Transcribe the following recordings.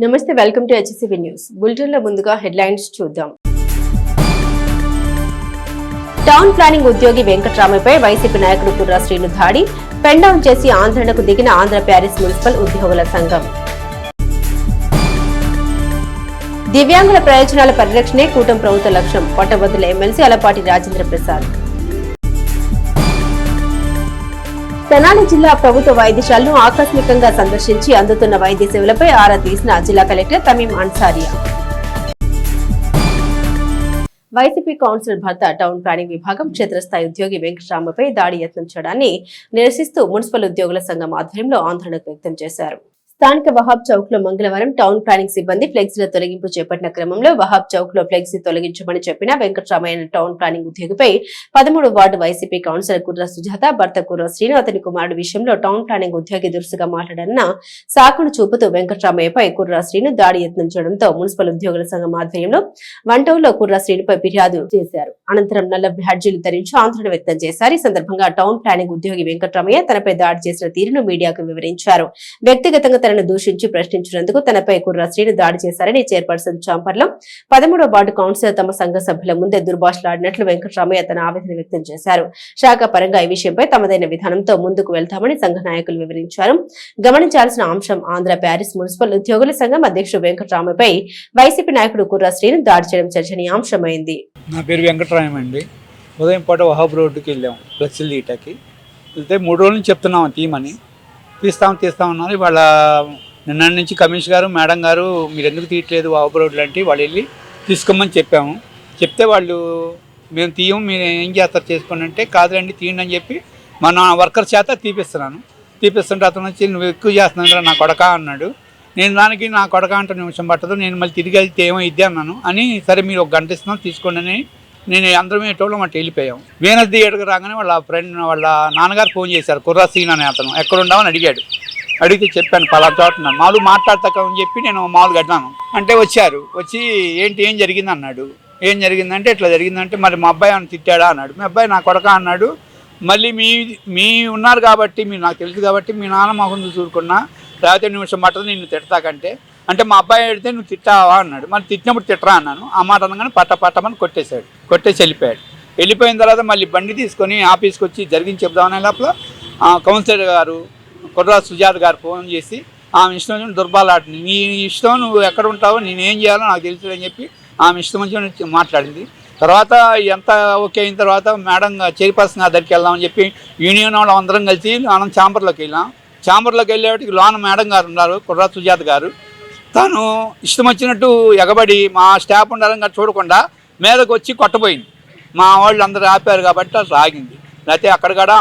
నమస్తే, welcome to HCV news bulletin లో ముందుగా హెడ్లైన్స్ చూద్దాం. టౌన్ ప్లానింగ్ ఉద్యోగి వెంకట్రామయ్యపై వైసీపీ నాయకుడు కుర్రా శ్రీను దాడి, పెన్ డౌన్ చేసి ఆందోళనకు దిగిన ఆంధ్ర ప్యారిస్ మున్సిపల్ ఉద్యోగుల సంఘం. దివ్యాంగుల ప్రయోజనాల పరిరక్షణే కూటమి ప్రభుత్వ లక్ష్యం, పట్టభద్రుల ఎమ్మెల్సీ అలపాటి రాజేంద్ర ప్రసాద్. తెనాలి జిల్లా ప్రభుత్వ వైద్యశాలను ఆకస్మికంగా సందర్శించి అందుతున్న వైద్య సేవలపై ఆరా తీసిన జిల్లా కలెక్టర్ తమీం అన్సారియా. వైసీపీ కౌన్సిలర్ భర్త టౌన్ ప్లానింగ్ విభాగం క్షేత్రస్థాయి ఉద్యోగి వెంకటరామపై దాడి యత్నం చేయడాన్ని నిరసిస్తూ మున్సిపల్ ఉద్యోగుల సంఘం ఆధ్వర్యంలో ఆందోళన వ్యక్తం చేశారు. స్థానిక వహాబ్ చౌక్ లో మంగళవారం టౌన్ ప్లానింగ్ సిబ్బంది ఫ్లెక్సీల తొలగింపు చేపట్టిన క్రమంలో వహాబ్ చౌక్ లో ఫ్లెక్సీ తొలగించమని చెప్పిన వెంకటరామయ్య టౌన్ ప్లానింగ్ ఉద్యోగిపై 13వ వార్డు వైసీపీ కౌన్సిలర్ కుర్ర సుజాత, భర్త కుర్ర శ్రీను, అతని కుమారుడు విషయంలో టౌన్ ప్లానింగ్ ఉద్యోగి దురుసుగా మాట్లాడన్న సాకును చూపుతూ వెంకటరామయ్యపై కుర్ర శ్రీను దాడి యత్నం చేయడంతో మున్సిపల్ ఉద్యోగుల సంఘం ఆధ్వర్యంలో వంటౌలో కుర్ర శ్రీనుపై ఫిర్యాదు చేశారు. అనంతరం నల్ల బ్యాడ్జీలు ధరించి ఆందోళన వ్యక్తం చేశారు. ఈ సందర్భంగా టౌన్ ప్లానింగ్ ఉద్యోగి వెంకటరామయ్య తనపై దాడి చేసిన తీరును మీడియాకు వివరించారు. వ్యక్తిగతంగా తనను దూషించి ప్రశ్నించినందుకు తనపై కుర్ర శ్రీను దాడి చేశారని చైర్పర్సన్ చాంపర్లో 13వ వార్డు కౌన్సిలర్ తమ సంఘ సభ్యుల ముందే దుర్భాషలాడినట్లు వెంకటరామయ్య తన ఆవేదన వ్యక్తం చేశారు. శాఖ పరంగా ఈ విషయంపై తమదైన విధానంతో ముందుకు వెళ్తామని సంఘ నాయకులు వివరించారు. గమనించాల్సిన అంశం, ఆంధ్ర ప్యారిస్ మున్సిపల్ ఉద్యోగుల సంఘం అధ్యక్షుడు వెంకటరామయ్యపై వైసీపీ నాయకుడు కుర్ర శ్రీను దాడి చేయడం చర్చనీయాంశమైంది. నా పేరు వెంకటరామయ్య అండి. ఉదయం పూట వహాబ్ రోడ్డుకి వెళ్ళాము ఫ్లెక్సీలు తీయటానికి. వెళ్తే 3 రోజుల నుంచి చెప్తున్నాం తీయమని, తీస్తామన్నారు. ఇవాళ నిన్న నుంచి కమిషనర్ గారు, మేడం గారు మీరు ఎందుకు తీయట్లేదు వహాబ్ రోడ్లు అంటే వాళ్ళు వెళ్ళి తీసుకోమని చెప్పాము. చెప్తే వాళ్ళు మేము తీయము, మీరు ఏం చేస్తారు చేసుకోండి అంటే, కాదులేండి తీయండి అని చెప్పి మన వర్కర్ చేత తీపిస్తుంటే అతను వచ్చి నువ్వు ఎక్కువ చేస్తున్నాడు నా కొడక అన్నాడు. నేను దానికి నా కొడక అంటే నిమిషం పట్టదు, నేను మళ్ళీ తిరిగి వెళ్తే ఏమో ఇద్దే అన్నాను అని, సరే మీరు 1 గంట ఇస్తున్నాను తీసుకోండి అని నేను అందరం ఏటోళ్ళం అటు వెళ్ళిపోయాం. వీనస్ థియేటర్కి రాగానే వాళ్ళ నాన్నగారు ఫోన్ చేశారు. కుర్రా సీన్ అనే అతను ఎక్కడున్నామని అడిగాడు. అడిగితే చెప్పాను పలానా చోట ఉన్నాను, మామూలు మాట్లాడతాకని చెప్పి నేను మామూలుగా అడిగాను. అంటే వచ్చి ఏం జరిగింది అన్నాడు. ఏం జరిగిందంటే ఇట్లా జరిగిందంటే, మరి మా అబ్బాయి అని తిట్టాడా అన్నాడు. మీ అబ్బాయి నా కొడక అన్నాడు. మళ్ళీ మీ ఉన్నారు కాబట్టి, మీరు నాకు తెలుసు కాబట్టి మీ నాన్న మాకు చూరుకున్నా లేకపోతే నిమిషం పట్టదు నిన్ను తిడతాకంటే, అంటే మా అబ్బాయి అడిగితే నువ్వు తిట్టావా అన్నాడు. మరి తిట్టినప్పుడు తిట్టరా అన్నాను. ఆ మాట అనగానే పట్టమని కొట్టేసి వెళ్ళిపోయాడు. వెళ్ళిపోయిన తర్వాత మళ్ళీ బండి తీసుకొని ఆఫీస్కి వచ్చి జరిగింది చెప్దామనే లోపల కౌన్సిలర్ గారు కుర్రా సుజాత గారు ఫోన్ చేసి ఆమె ఇష్టం దుర్బాలాడిని, నీ ఇష్టం, నువ్వు ఎక్కడ ఉంటావో నేనేం చేయాలో నాకు తెలుసు అని చెప్పి ఆమె ఇష్టం వచ్చి మాట్లాడింది. తర్వాత ఎంత ఓకే అయిన తర్వాత మేడం చైర్పర్సన్ దగ్గరికి వెళ్దామని చెప్పి యూనియన్ వాళ్ళు అందరం కలిసి మనం ఛాంబర్లోకి వెళ్ళాం. ఛాంబర్లోకి వెళ్ళేవాటికి లోన మేడం గారు ఉన్నారు, కుర్రా సుజాత గారు. తను ఇష్టం వచ్చినట్టు ఎగబడి మా స్టాఫ్ ఉండాలని చూడకుండా మీదకి వచ్చి కొట్టబోయింది. మా వాళ్ళు అందరూ ఆపారు కాబట్టి అది ఆగింది. లేకపోతే అక్కడ కూడా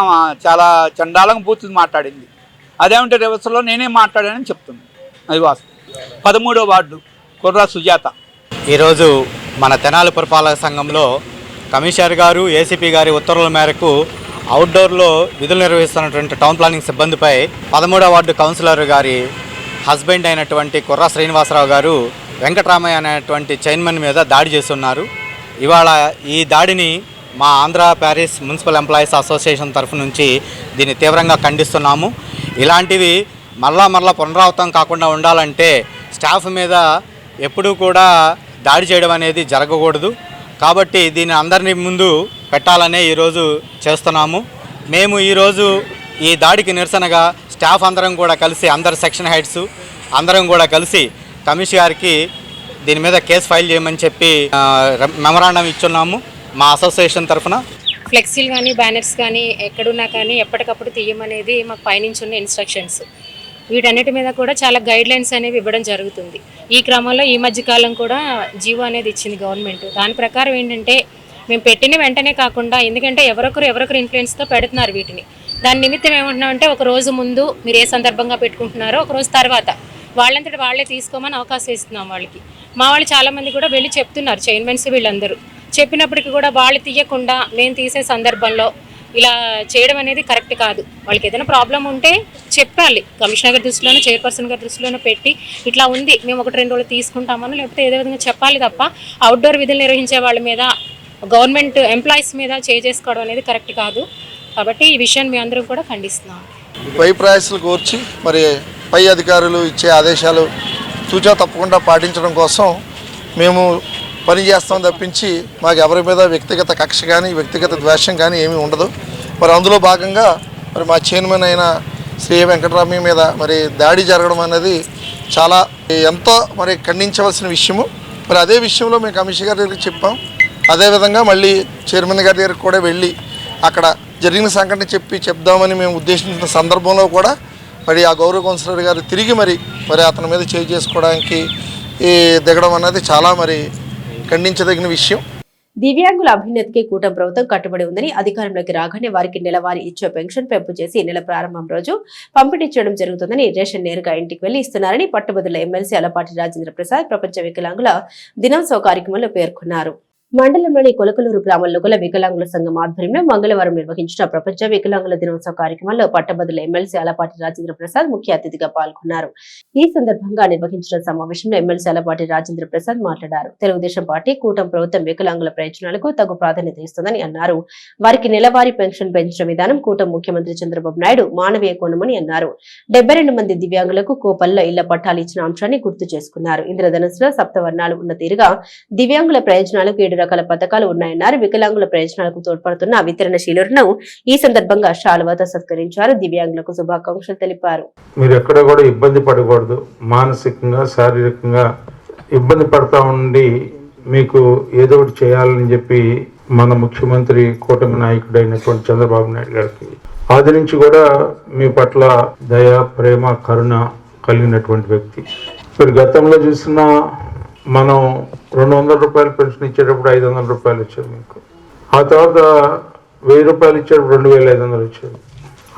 చాలా చండాలంగా బూతులు మాట్లాడింది. అదేమంటే రివర్స్లో నేనే మాట్లాడానని చెప్తుంది. అది వాస్తవం. 13వ వార్డు కుర్రా సుజాత. ఈరోజు మన తెనాలి పురపాలక సంఘంలో కమిషనర్ గారు, ఏసీపీ గారి ఉత్తర్వుల మేరకు అవుట్డోర్లో విధులు నిర్వహిస్తున్నటువంటి టౌన్ ప్లానింగ్ సిబ్బందిపై 13వ వార్డు కౌన్సిలర్ గారి హస్బెండ్ అయినటువంటి కుర్రా శ్రీనివాసరావు గారు వెంకటరామయ్య అనేటువంటి చైర్మన్ మీద దాడి చేస్తున్నారు. ఇవాళ ఈ దాడిని మా Andhra Paris municipal employees association తరఫు నుంచి దీన్ని తీవ్రంగా ఖండిస్తున్నాము. ఇలాంటివి మరలా పునరావృతం కాకుండా ఉండాలంటే స్టాఫ్ మీద ఎప్పుడూ కూడా దాడి చేయడం అనేది జరగకూడదు. కాబట్టి దీన్ని అందరినీ ముందు పెట్టాలనే ఈరోజు చేస్తున్నాము. మేము ఈరోజు ఈ దాడికి నిరసనగా స్టాఫ్ అందరం కూడా కలిసి, అందరు సెక్షన్ హెడ్స్ అందరం కూడా కలిసి కమిషనర్ గారికి దీని మీద కేసు ఫైల్ చేయమని చెప్పి మెమరాండం ఇచ్చున్నాము మా అసోసియేషన్ తరఫున. ఫ్లెక్సీలు కానీ బ్యానర్స్ కానీ ఎక్కడున్నా కానీ ఎప్పటికప్పుడు తీయమనేది మాకు పైనుంచి ఉన్న ఇన్స్ట్రక్షన్స్. వీటన్నిటి మీద కూడా చాలా గైడ్లైన్స్ అనేవి ఇవ్వడం జరుగుతుంది. ఈ క్రమంలో ఈ మధ్యకాలం కూడా జీవో అనేది ఇచ్చింది గవర్నమెంట్. దాని ప్రకారం ఏంటంటే మేము పెట్టిన వెంటనే కాకుండా, ఎందుకంటే ఎవరొకరు ఇన్ఫ్లుయెన్స్తో పెడుతున్నారు వీటిని. దాని నిమిత్తం ఏమంటున్నామంటే, ఒక రోజు ముందు మీరు ఏ సందర్భంగా పెట్టుకుంటున్నారో ఒక రోజు తర్వాత వాళ్ళంతటి వాళ్ళే తీసుకోమని అవకాశం ఇస్తున్నాం వాళ్ళకి. మా వాళ్ళు చాలామంది కూడా వెళ్ళి చెప్తున్నారు, చైర్మన్స్ వీళ్ళందరూ చెప్పినప్పటికీ కూడా వాళ్ళు తీయకుండా మేము తీసే సందర్భంలో ఇలా చేయడం అనేది కరెక్ట్ కాదు. వాళ్ళకి ఏదైనా ప్రాబ్లం ఉంటే చెప్పాలి, కమిషనర్ గారి దృష్టిలోనూ చైర్పర్సన్ గారి దృష్టిలోనూ పెట్టి ఇట్లా ఉంది మేము 1-2 రోజులు తీసుకుంటామని, లేకపోతే ఏదో విధంగా చెప్పాలి తప్ప అవుట్డోర్ విధులు నిర్వహించే వాళ్ళ మీద, గవర్నమెంట్ ఎంప్లాయీస్ మీద చేసుకోవడం అనేది కరెక్ట్ కాదు. కాబట్టి ఈ విషయాన్ని మీ అందరం కూడా ఖండిస్తున్నాం. పై ప్రయాసాలు కోర్చి మరి పై అధికారులు ఇచ్చే ఆదేశాలు తూచా తప్పకుండా పాటించడం కోసం మేము పనిచేస్తాం తప్పించి మాకు ఎవరి మీద వ్యక్తిగత కక్ష కానీ వ్యక్తిగత ద్వేషం కానీ ఏమీ ఉండదు. మరి అందులో భాగంగా మరి మా చైర్మన్ అయిన శ్రీ వెంకటరామయ్య మీద మరి దాడి జరగడం అనేది చాలా ఎంతో మరి ఖండించవలసిన విషయము. మరి అదే విషయంలో మేము కమిషనర్ గారి దగ్గరికి చెప్పాం. అదేవిధంగా మళ్ళీ చైర్మన్ గారి దగ్గరికి కూడా వెళ్ళి అక్కడ జరిగిన సంఘటన చెప్దామని మేము ఉద్దేశించిన సందర్భంలో కూడా మరి ఆ గౌరవ కౌన్సిలర్ గారు తిరిగి మరి అతని మీద చేయి చేసుకోవడానికి దిగడం అన్నది చాలా మరి ఖండించదగిన విషయం. దివ్యాంగుల అభ్యున్నతికి కూటమి ప్రభుత్వం కట్టుబడి ఉందని, అధికారంలోకి రాగానే వారికి నెలవారీ ఇచ్చే పెన్షన్ పెంపు చేసి నెల ప్రారంభం రోజు పంపిణీ చేయడం జరుగుతుందని, రేషన్ నేరుగా ఇంటికి వెళ్లి ఇస్తున్నారని పట్టభద్రుల ఎమ్మెల్సీ అలపాటి రాజేంద్ర ప్రసాద్ ప్రపంచ వికలాంగుల దినోత్సవ కార్యక్రమంలో పేర్కొన్నారు. మండలంలోని కొలకలూరు గ్రామంలో గల వికలాంగుల సంఘం ఆధ్వర్యంలో మంగళవారం నిర్వహించిన ప్రపంచ వికలాంగుల దినోత్సవ కార్యక్రమంలో పట్టభద్రుల ఎమ్మెల్సీ అలపాటి రాజేంద్ర ప్రసాద్ ముఖ్య అతిథిగా పాల్గొన్నారు. ఈ సందర్భంగా నిర్వహించిన సమావేశంలో ఎమ్మెల్సీ అలపాటి రాజేంద్ర ప్రసాద్ మాట్లాడారు. తెలుగుదేశం పార్టీ కూటమి ప్రభుత్వం వికలాంగుల ప్రయోజనాలకు తగు ప్రాధాన్యత ఇస్తుందని అన్నారు. వారికి నెలవారీ పెన్షన్ పెంచడం విధానం కూటమి ముఖ్యమంత్రి చంద్రబాబు నాయుడు మానవీయ కోణమని అన్నారు. 72 మంది దివ్యాంగులకు కోపల్లో ఇళ్ల పట్టాలు ఇచ్చిన అంశాన్ని గుర్తు చేసుకున్నారు. ఇంద్రధనుసులో సప్తవర్ణాలు ఉన్న తీరుగా దివ్యాంగుల ప్రయోజనాలకు 7 రకాల పథకాలు ఉన్నాయన్నారు. వికలాంగుల ప్రయోజనాలకు తోడ్పడుతున్న వితరణశీలులను ఈ సందర్భంగా శాలువాతో సత్కరించారు. దివ్యాంగులకు శుభాకాంక్షలు తెలిపారు. మీరు ఎక్కడ కూడా ఇబ్బంది పడకూడదు, మానసికంగా శారీరకంగా ఇబ్బంది పడతా ఉండి మీకు ఏదో ఒకటి చేయాలని చెప్పి మన ముఖ్యమంత్రి కూటమి నాయకుడైనటువంటి చంద్రబాబు నాయుడు గారికి ఆది నుంచి కూడా మీ పట్ల దయ, ప్రేమ, కరుణ కలిగినటువంటి వ్యక్తి. మీరు గతంలో చూసిన మనం 200 రూపాయలు పెన్షన్ ఇచ్చేటప్పుడు 500 రూపాయలు ఇచ్చారు మీకు. ఆ తర్వాత 1000 రూపాయలు ఇచ్చేటప్పుడు 2500 ఇచ్చారు.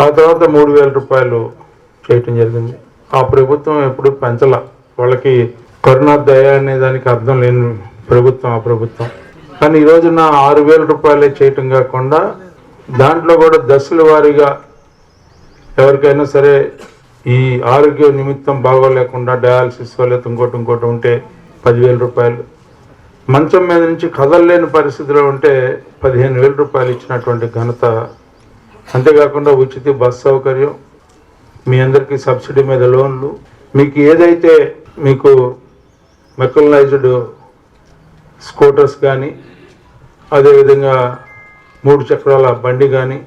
ఆ తర్వాత 3000 రూపాయలు చేయటం జరిగింది. ఆ ప్రభుత్వం ఎప్పుడు పెంచల. వాళ్ళకి కరుణ, దయ అనే దానికి అర్థం లేని ప్రభుత్వం ఆ ప్రభుత్వం. కానీ ఈ రోజున 6000 రూపాయలే చేయటం కాకుండా దాంట్లో కూడా దశల వారీగా ఎవరికైనా సరే ఈ ఆరోగ్య నిమిత్తం బాగోలేకుండా డయాలసిస్ లేకపోతే ఇంకోటి ఉంటే 10,000 రూపాయలు, మంచం మీద నుంచి కదలలేని పరిస్థితిలో ఉంటే 15,000 రూపాయలు ఇచ్చినటువంటి ఘనత. అంతేకాకుండా ఉచిత బస్ సౌకర్యం, మీ అందరికీ సబ్సిడీ మీద లోన్లు, మీకు ఏదైతే మీకు మెకనైజ్డ్ స్కూటర్స్ కానీ, అదేవిధంగా 3 చక్రాల బండి కానీ,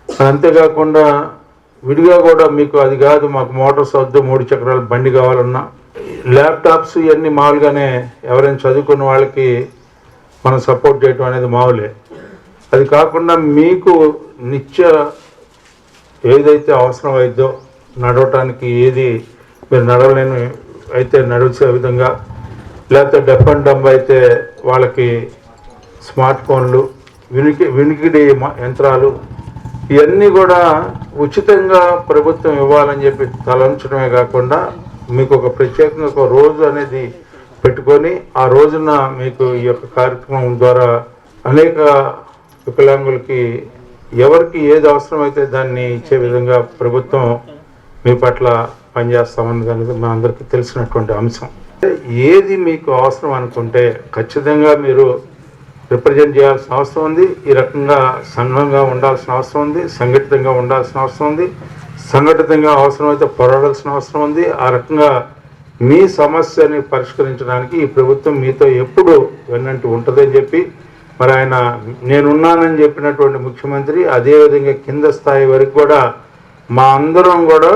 అంతేకాకుండా విడిగా కూడా మీకు అది కాదు మాకు మోటార్స్ వద్దు 3 చక్రాల బండి కావాలన్నా, ల్యాప్టాప్స్ ఇవన్నీ మామూలుగానే ఎవరైనా చదువుకున్న వాళ్ళకి మనం సపోర్ట్ చేయడం అనేది మామూలే. అది కాకుండా మీకు నిత్య ఏదైతే అవసరం అయిద్దో నడవటానికి, ఏది మీరు నడవలేని అయితే నడిచే విధంగా, లేకపోతే డెఫ్ అండ్ డంబ్ అయితే వాళ్ళకి స్మార్ట్ ఫోన్లు, వినికిడి యంత్రాలు, ఇవన్నీ కూడా ఉచితంగా ప్రభుత్వం ఇవ్వాలని చెప్పి తలంచడమే కాకుండా మీకు ఒక ప్రత్యేకంగా ఒక రోజు అనేది పెట్టుకొని ఆ రోజున మీకు ఈ యొక్క కార్యక్రమం ద్వారా అనేక వికలాంగులకి ఎవరికి ఏది అవసరమైతే దాన్ని ఇచ్చే విధంగా ప్రభుత్వం మీ పట్ల పనిచేస్తామన్నది అనేది మా అందరికీ తెలిసినటువంటి అంశం. ఏది మీకు అవసరం అనుకుంటే ఖచ్చితంగా మీరు రిప్రజెంట్ చేయాల్సిన అవసరం ఉంది. ఈ రకంగా సంఘంగా ఉండాల్సిన అవసరం ఉంది, సంఘటితంగా ఉండాల్సిన అవసరం ఉంది, సంఘటితంగా అవసరమైతే పోరాడాల్సిన అవసరం ఉంది. ఆ రకంగా మీ సమస్యని పరిష్కరించడానికి ఈ ప్రభుత్వం మీతో ఎప్పుడు వెన్నంటి ఉంటుందని చెప్పి మరి ఆయన నేనున్నానని చెప్పినటువంటి ముఖ్యమంత్రి అదేవిధంగా కింద స్థాయి వరకు కూడా మా అందరం కూడా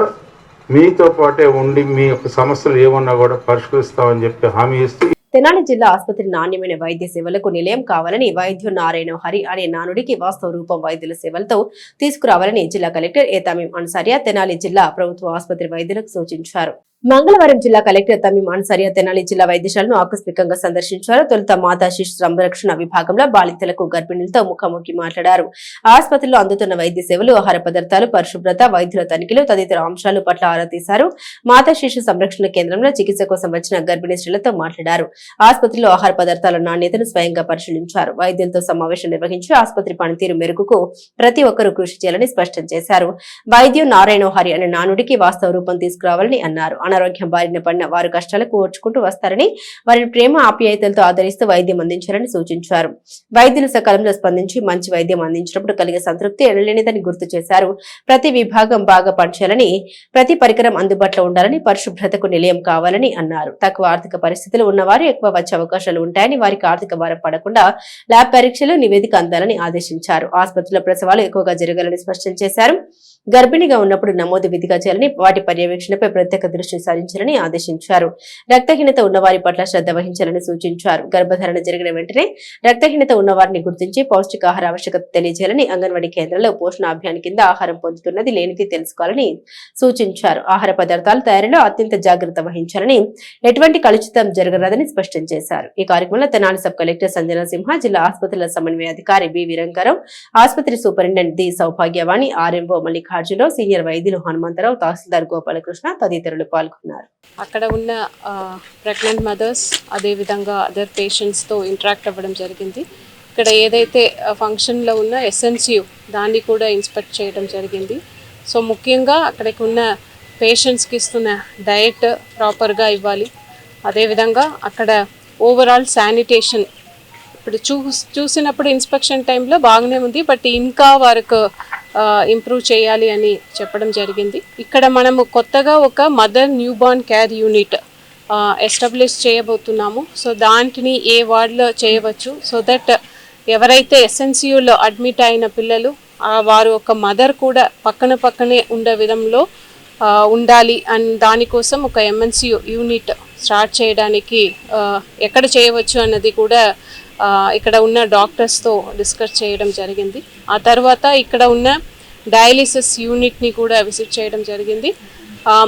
మీతో పాటే ఉండి మీ యొక్క సమస్యలు ఏమన్నా కూడా పరిష్కరిస్తామని చెప్పి హామీ ఇస్తూ తెనాలి జిల్లా ఆసుపత్రి నాణ్యమైన వైద్య సేవలకు నిలయం కావాలని వైద్యు నారాయణ హరి అనే నానుడికి వాస్తవ రూపం వైద్యుల సేవలతో తీసుకురావాలని జిల్లా కలెక్టర్ ఏ తమీం అన్సారియా తెనాలి జిల్లా ప్రభుత్వ ఆసుపత్రి వైద్యులకు సూచించారు. మంగళవారం జిల్లా కలెక్టర్ తమీం అన్సారియా తెనాలి జిల్లా వైద్యశాలను ఆకస్మికంగా సందర్శించారు. తొలుత మాతా శిశు సంరక్షణ విభాగంలో బాలింతలకు గర్భిణులతో ముఖాముఖి మాట్లాడారు. ఆసుపత్రిలో అందుతున్న వైద్య సేవలు, ఆహార పదార్థాలు, పరిశుభ్రత, వైద్యుల తనిఖీలు తదితర అంశాల పట్ల ఆరా తీశారు. మాతా శిశు సంరక్షణ కేంద్రంలో చికిత్స కోసం వచ్చిన గర్భిణీ స్త్రీలతో మాట్లాడారు. ఆసుపత్రిలో ఆహార పదార్థాల నాణ్యతను స్వయంగా పరిశీలించారు. వైద్యులతో సమావేశం నిర్వహించి ఆసుపత్రి పనితీరు మెరుగుకు ప్రతి ఒక్కరూ కృషి చేయాలని స్పష్టం చేశారు. వైద్యు నారాయణ హరి అనే నానుడికి వాస్తవ రూపం తీసుకురావాలని అన్నారు. అనారోగ్యం బారిన పడిన వారు కష్టాలకు ఓర్చుకుంటూ వస్తారని, వారిని ప్రేమ ఆప్యాయతలతో ఆదరిస్తూ వైద్యం అందించాలని సూచించారు. వైద్యులు సకాలంలో స్పందించి మంచి వైద్యం అందించినప్పుడు కలిగే సంతృప్తి ఎనలేనిదని గుర్తు చేశారు. ప్రతి విభాగం బాగా పనిచేయాలని, ప్రతి పరికరం అందుబాటులో ఉండాలని, పరిశుభ్రతకు నిలయం కావాలని అన్నారు. తక్కువ ఆర్థిక పరిస్థితులు ఉన్నవారు ఎక్కువ వచ్చే అవకాశాలు ఉంటాయని, వారికి ఆర్థిక భారం పడకుండా ల్యాబ్ పరీక్షలు నివేదిక అందాలని ఆదేశించారు. ఆసుపత్రిలో ప్రసవాలు ఎక్కువగా జరగాలని స్పష్టం చేశారు. గర్భిణిగా ఉన్నప్పుడు నమోదు విధిగా చేయాలని, వాటి పర్యవేక్షణపై ప్రత్యేక దృష్టి సారించాలని ఆదేశించారు. రక్తహీనత ఉన్నవారి పట్ల శ్రద్ధ వహించాలని సూచించారు. గర్భధారణ జరిగిన వెంటనే రక్తహీనత ఉన్నవారిని గుర్తించి పౌష్టికాహార ఆవశ్యకత తెలియజేయాలని, అంగన్వాడీ కేంద్రాల్లో పోషణ అభియాన్ కింద ఆహారం పొందుతున్నది లేనిది తెలుసుకోవాలని సూచించారు. ఆహార పదార్థాల తయారీలో అత్యంత జాగ్రత్త వహించాలని, ఎటువంటి కలుషితం జరగరాదని స్పష్టం చేశారు. ఈ కార్యక్రమంలో తెనాలి సబ్ కలెక్టర్ సంజనా సింహ, జిల్లా ఆసుపత్రుల సమన్వయ అధికారి బి వీరంకరావు, ఆసుపత్రి superintendent the Soubhagyavani, RMO Mallikarjunarao, senior వైద్యులు హనుమంతరావు, తహసీల్దార్ గోపాలకృష్ణ తదితరులు పాల్గొన్నారు. అక్కడ ఉన్న ప్రెగ్నెంట్ మదర్స్ అదేవిధంగా అదర్ పేషెంట్స్తో ఇంటరాక్ట్ అవ్వడం జరిగింది. ఇక్కడ ఏదైతే ఫంక్షన్లో ఉన్న ఎస్ఎన్సియు దాన్ని కూడా ఇన్స్పెక్ట్ చేయడం జరిగింది. సో ముఖ్యంగా అక్కడికి ఉన్న పేషెంట్స్కి ఇస్తున్న డయట్ ప్రాపర్గా ఇవ్వాలి. అదేవిధంగా అక్కడ ఓవరాల్ శానిటేషన్ ఇప్పుడు చూసినప్పుడు ఇన్స్పెక్షన్ టైంలో బాగానే ఉంది, బట్ ఇంకా వారికి ఇంప్రూవ్ చేయాలి అని చెప్పడం జరిగింది. ఇక్కడ మనము కొత్తగా ఒక mother newborn care unit establish చేయబోతున్నాము. సో దాంట్ని ఏ వార్డులో చేయవచ్చు, సో దట్ ఎవరైతే ఎస్ఎన్సియూలో అడ్మిట్ అయిన పిల్లలు వారు ఒక మదర్ కూడా పక్కనే ఉండే విధంలో ఉండాలి అని దానికోసం ఒక ఎంఎన్సియు యూనిట్ స్టార్ట్ చేయడానికి ఎక్కడ చేయవచ్చు అన్నది కూడా ఇక్కడ ఉన్న డాక్టర్స్తో డిస్కస్ చేయడం జరిగింది. ఆ తర్వాత ఇక్కడ ఉన్న డయాలిసిస్ యూనిట్ని కూడా విజిట్ చేయడం జరిగింది.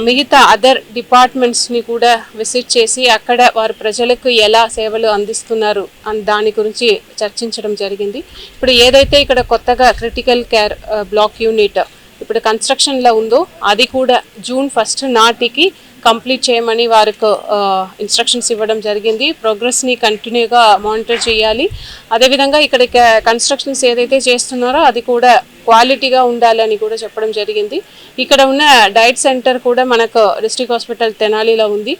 మిగతా అదర్ డిపార్ట్మెంట్స్ని కూడా విజిట్ చేసి అక్కడ వారు ప్రజలకు ఎలా సేవలు అందిస్తున్నారు అని దాని గురించి చర్చించడం జరిగింది. ఇప్పుడు ఏదైతే ఇక్కడ కొత్తగా క్రిటికల్ కేర్ బ్లాక్ యూనిట్ ఇప్పుడు కన్స్ట్రక్షన్లో ఉందో అది కూడా June 1 నాటికి కంప్లీట్ చేయమని వారికి ఇన్స్ట్రక్షన్స్ ఇవ్వడం జరిగింది. ప్రోగ్రెస్ని కంటిన్యూగా మానిటర్ చేయాలి. అదేవిధంగా ఇక్కడ కన్స్ట్రక్షన్స్ ఏదైతే చేస్తున్నారో అది కూడా క్వాలిటీగా ఉండాలని కూడా చెప్పడం జరిగింది. ఇక్కడ ఉన్న డైట్ సెంటర్ కూడా మనకు డిస్ట్రిక్ట్ హాస్పిటల్ తెనాలిలో ఉంది.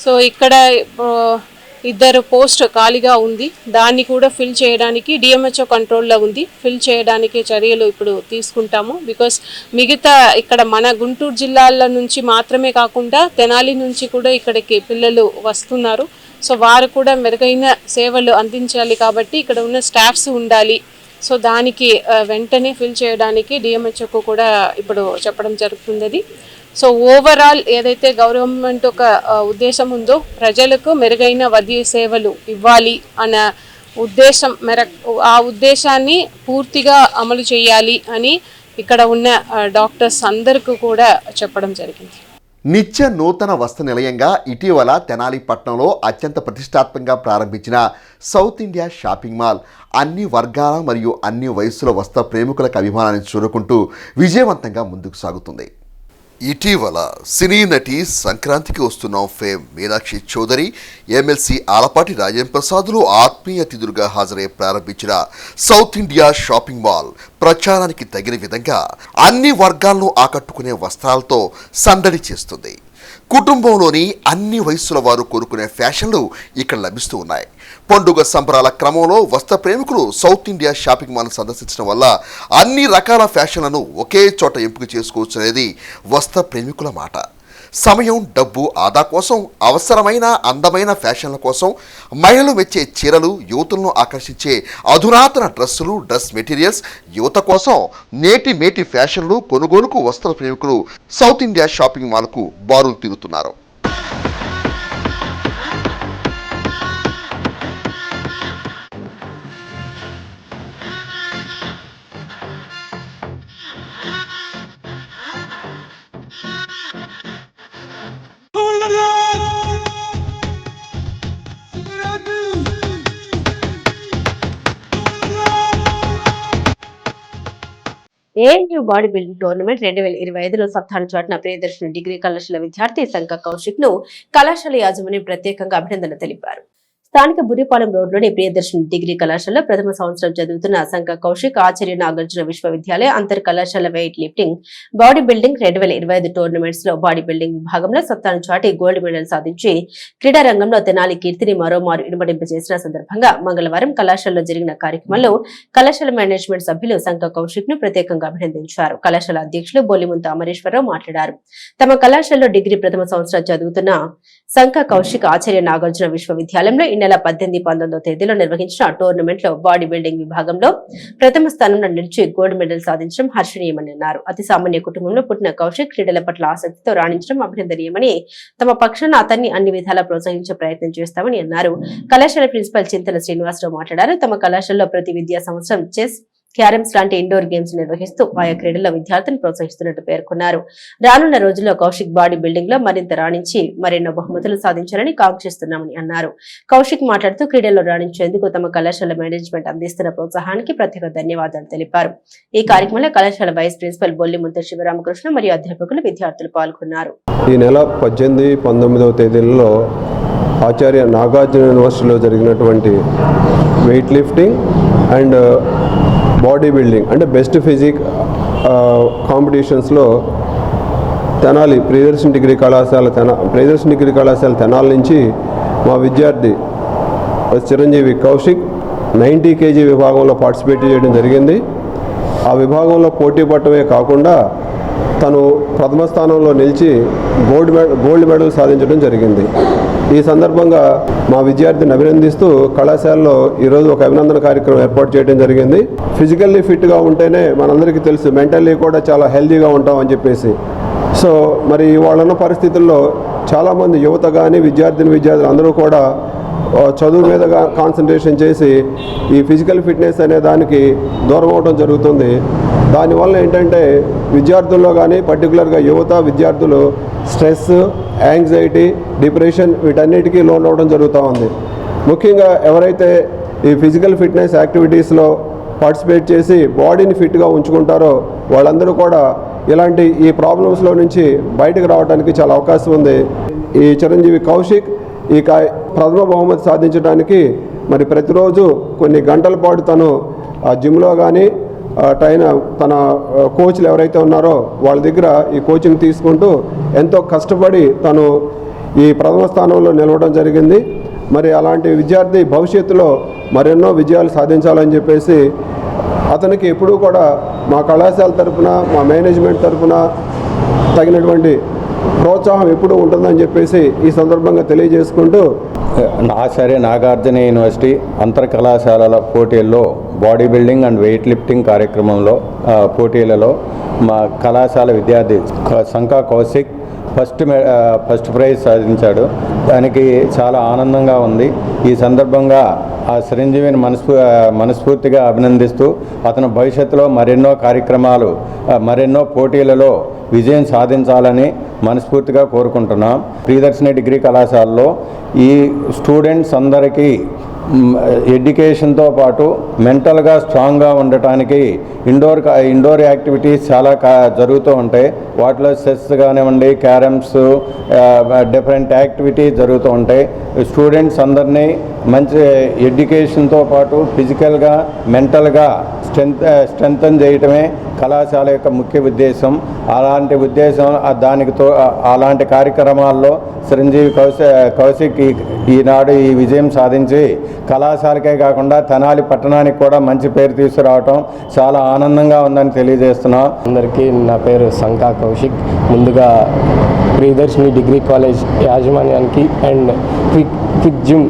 సో ఇక్కడ 2 పోస్ట్ ఖాళీగా ఉంది, దాన్ని కూడా ఫిల్ చేయడానికి డిఎంహెచ్ఓ కంట్రోల్లో ఉంది. ఫిల్ చేయడానికి చర్యలు ఇప్పుడు తీసుకుంటాము. బికాస్ మిగతా ఇక్కడ మన గుంటూరు జిల్లాల నుంచి మాత్రమే కాకుండా తెనాలి నుంచి కూడా ఇక్కడికి పిల్లలు వస్తున్నారు. సో వారు కూడా మెరుగైన సేవలు అందించాలి కాబట్టి ఇక్కడ ఉన్న స్టాఫ్స్ ఉండాలి. సో దానికి వెంటనే ఫిల్ చేయడానికి డిఎంహెచ్ఓకు కూడా ఇప్పుడు చెప్పడం జరుగుతుంది. సో ఓవరాల్ ఏదైతే గవర్నమెంట్ ఒక ఉద్దేశం ఉందో ప్రజలకు మెరుగైన వైద్య సేవలు ఇవ్వాలి అన్న ఉద్దేశం మేరకు ఆ ఉద్దేశాన్ని పూర్తిగా అమలు చేయాలి అని ఇక్కడ ఉన్న డాక్టర్స్ అందరికీ కూడా చెప్పడం జరిగింది. నిత్య నూతన వస్త్ర నిలయంగా ఇటీవల తెనాలి పట్టణంలో అత్యంత ప్రతిష్టాత్మకంగా ప్రారంభించిన సౌత్ ఇండియా షాపింగ్ మాల్ అన్ని వర్గాల మరియు అన్ని వయస్సుల వస్త్ర ప్రేమికులకు అభిమానాన్ని చూరుకుంటూ విజయవంతంగా ముందుకు సాగుతుంది. ఇటీవల సినీ నటి సంక్రాంతికి వస్తున్నాం ఫేమ్ మీనాక్షి చౌదరి, ఎమ్మెల్సీ ఆలపాటి రాజేంద్ర ప్రసాద్లు ఆత్మీయ అతిథులుగా హాజరై ప్రారంభించిన సౌత్ ఇండియా షాపింగ్ మాల్ ప్రచారానికి తగిన విధంగా అన్ని వర్గాలను ఆకట్టుకునే వస్త్రాలతో సందడి చేస్తుంది. కుటుంబంలోని అన్ని వయస్సుల వారు కోరుకునే ఫ్యాషన్లు ఇక్కడ లభిస్తూ ఉన్నాయి. పండుగ సంబరాల క్రమంలో వస్త్ర ప్రేమికులు సౌత్ ఇండియా షాపింగ్ మాల్ సందర్శించడం వల్ల అన్ని రకాల ఫ్యాషన్లను ఒకే చోట ఎంపిక చేసుకోవచ్చు అనేది వస్త్ర ప్రేమికుల మాట. సమయం, డబ్బు ఆదా కోసం అవసరమైన అందమైన ఫ్యాషన్ల కోసం మహిళలు మెచ్చే చీరలు, యువతులను ఆకర్షించే అధునాతన డ్రెస్సులు, డ్రెస్ మెటీరియల్స్, యువత కోసం నేటి మేటి ఫ్యాషన్లు కొనుగోలుకు వస్త్ర ప్రేమికులు సౌత్ ఇండియా షాపింగ్ మాల్కు బారులు తిరుగుతున్నారు. ఏఎన్యూ బాడీ బిల్డింగ్ టోర్నమెంట్ 2025లో సప్తాహ చాటున ప్రియదర్శిని డిగ్రీ కళాశాల విద్యార్థి సంఘ కౌశిక్ ను కళాశాల యాజమాన్యం ప్రత్యేకంగా అభినందనలు తెలిపారు. స్థానిక బుర్రిపాలెం రోడ్లోని ప్రియదర్శిని డిగ్రీ కళాశాలలో ప్రథమ సంవత్సరం చదువుతున్న సంక కౌశిక్ ఆచార్య నాగార్జున విశ్వవిద్యాలయ అంతర్ కళాశాల weight lifting body building 2025 tournaments లో బాడీ బిల్డింగ్ విభాగంలో సత్తాను చాటి గోల్డ్ మెడల్ సాధించి క్రీడా రంగంలో తెనాలి కీర్తిని మరోమారు ఇనుమడింపు చేసిన సందర్భంగా మంగళవారం కళాశాలలో జరిగిన కార్యక్రమంలో కళాశాల మేనేజ్మెంట్ సభ్యులు సంక కౌశిక్ ను ప్రత్యేకంగా అభినందించారు. కళాశాల అధ్యక్షులు బొల్లిముంత అమరేశ్వరరావు మాట్లాడారు. తమ కళాశాలలో డిగ్రీ ప్రథమ సంవత్సరం చదువుతున్న సంక కౌశిక్ ఆచార్య నాగార్జున విశ్వవిద్యాలయంలో ఈ నెల 18-19 తేదీలో నిర్వహించిన టోర్నమెంట్ లో బాడీ బిల్డింగ్ విభాగంలో ప్రథమ స్థానంలో నిలిచి గోల్డ్ మెడల్ సాధించడం హర్షణీయమని అన్నారు. అతి సామాన్య కుటుంబంలో పుట్టిన కౌశిక్ క్రీడల పట్ల ఆసక్తితో రాణించడం అభినందనీయమని, తమ పక్షాన అతన్ని అన్ని విధాలా ప్రోత్సహించే ప్రయత్నం చేస్తామని అన్నారు. కళాశాల ప్రిన్సిపల్ చింతల శ్రీనివాసరావు మాట్లాడారు. తమ కళాశాలలో ప్రతి విద్యా సంవత్సరం చెస్, క్యారమ్స్ లాంటి ఇండోర్ గేమ్స్ నిర్వహిస్తూ ఆయా క్రీడల్లో విద్యార్థులను ప్రోత్సహిస్తున్నట్టు పేర్కొన్నారు. రానున్న రోజుల్లో కౌశిక్ బాడీ బిల్డింగ్ లో మరింత రాణించి మరెన్నో బహుమతులు సాధించాలని కాంక్షిస్తున్నామని అన్నారు. కౌశిక్ మాట్లాడుతూ క్రీడల్లో రాణించేందుకు తమ కళాశాల మేనేజ్మెంట్ అందిస్తున్న ప్రోత్సాహానికి ప్రత్యేక ధన్యవాదాలు తెలిపారు. ఈ కార్యక్రమంలో కళాశాల వైస్ ప్రిన్సిపల్ బొల్లిముంత శివరామకృష్ణ మరియు అధ్యాపకులు, విద్యార్థులు పాల్గొన్నారు. ఈ నెల 18-19 తేదీలలో ఆచార్య నాగార్జున యూనివర్సిటీలో జరిగినటువంటి weight lifting and body building అంటే బెస్ట్ ఫిజిక్ కాంపిటీషన్స్లో తెనాలి ప్రియదర్శిని డిగ్రీ కళాశాల తెనాలి నుంచి మా విద్యార్థి చిరంజీవి కౌశిక్ 90 kg విభాగంలో పార్టిసిపేట్ చేయడం జరిగింది. ఆ విభాగంలో పోటీ పడటమే కాకుండా తను ప్రథమ స్థానంలో నిలిచి గోల్డ్ మెడల్ సాధించడం జరిగింది. ఈ సందర్భంగా మా విద్యార్థిని అభినందిస్తూ కళాశాలలో ఈరోజు ఒక అభినందన కార్యక్రమం ఏర్పాటు చేయడం జరిగింది. ఫిజికల్లీ ఫిట్గా ఉంటేనే మనందరికీ తెలుసు, మెంటల్లీ కూడా చాలా హెల్తీగా ఉంటామని చెప్పేసి. సో మరి వాళ్ళ పరిస్థితుల్లో చాలామంది యువత కానీ విద్యార్థులు అందరూ కూడా చదువు మీద కాన్సన్ట్రేషన్ చేసి ఈ ఫిజికల్ ఫిట్నెస్ అనే దానికి దూరం అవడం జరుగుతుంది. దానివల్ల ఏంటంటే విద్యార్థుల్లో కానీ పర్టికులర్గా యువత విద్యార్థులు స్ట్రెస్, యాంగ్జైటీ, డిప్రెషన్ వీటన్నిటికీ లోన్ అవ్వడం జరుగుతూ ఉంది. ముఖ్యంగా ఎవరైతే ఈ ఫిజికల్ ఫిట్నెస్ యాక్టివిటీస్లో పార్టిసిపేట్ చేసి బాడీని ఫిట్గా ఉంచుకుంటారో వాళ్ళందరూ కూడా ఇలాంటి ఈ ప్రాబ్లమ్స్లో నుంచి బయటకు రావడానికి చాలా అవకాశం ఉంది. ఈ చిరంజీవి కౌశిక్ ఈ ప్రథమ బహుమతి సాధించడానికి మరి ప్రతిరోజు కొన్ని గంటల పాటు తను ఆ జిమ్లో కానీ తన కోచ్లు ఎవరైతే ఉన్నారో వాళ్ళ దగ్గర ఈ కోచింగ్ తీసుకుంటూ ఎంతో కష్టపడి తను ఈ ప్రథమ స్థానంలో నిలవడం జరిగింది. మరి అలాంటి విద్యార్థి భవిష్యత్తులో మరెన్నో విజయాలు సాధించాలని చెప్పేసి అతనికి ఎప్పుడూ కూడా మా కళాశాల తరఫున, మా మేనేజ్మెంట్ తరఫున తగినటువంటి ప్రోత్సాహం ఎప్పుడూ ఉంటుందని చెప్పేసి ఈ సందర్భంగా తెలియజేసుకుంటూ, ఆచార్య నాగార్జున యూనివర్సిటీ అంతర్ కళాశాలల పోటీల్లో body building and weight lifting కార్యక్రమంలో పోటీలలో మా కళాశాల విద్యార్థి సంకా కౌశిక్ ఫస్ట్ ప్రైజ్ సాధించాడు. దానికి చాలా ఆనందంగా ఉంది. ఈ సందర్భంగా ఆ చిరంజీవిని మనస్ఫూర్తిగా అభినందిస్తూ అతను భవిష్యత్తులో మరెన్నో పోటీలలో విజయం సాధించాలని మనస్ఫూర్తిగా కోరుకుంటున్నాం. ప్రియదర్శిని డిగ్రీ కళాశాలలో ఈ స్టూడెంట్స్ అందరికీ ఎడ్యుకేషన్తో పాటు మెంటల్గా స్ట్రాంగ్గా ఉండటానికి ఇండోర్ యాక్టివిటీస్ చాలా జరుగుతూ ఉంటాయి. వాటిలో చెస్ కానివ్వండి, క్యారమ్స్, డిఫరెంట్ యాక్టివిటీస్ జరుగుతూ ఉంటాయి. స్టూడెంట్స్ అందరినీ మంచి ఎడ్యుకేషన్తో పాటు ఫిజికల్గా, మెంటల్గా స్ట్రెంథన్ చేయటమే కళాశాల యొక్క ముఖ్య ఉద్దేశం. అలాంటి కార్యక్రమాల్లో చిరంజీవి కౌశిక్ ఈనాడు ఈ విజయం సాధించి కళాశాలకే కాకుండా తెనాలి పట్టణానికి కూడా మంచి పేరు తీసుకురావటం చాలా ఆనందంగా ఉందని తెలియజేస్తున్నాం. అందరికీ నా పేరు సంకా కౌశిక్. ముందుగా ప్రియదర్శిని డిగ్రీ కాలేజ్ యాజమాన్యానికి అండ్ క్విక్ జిమ్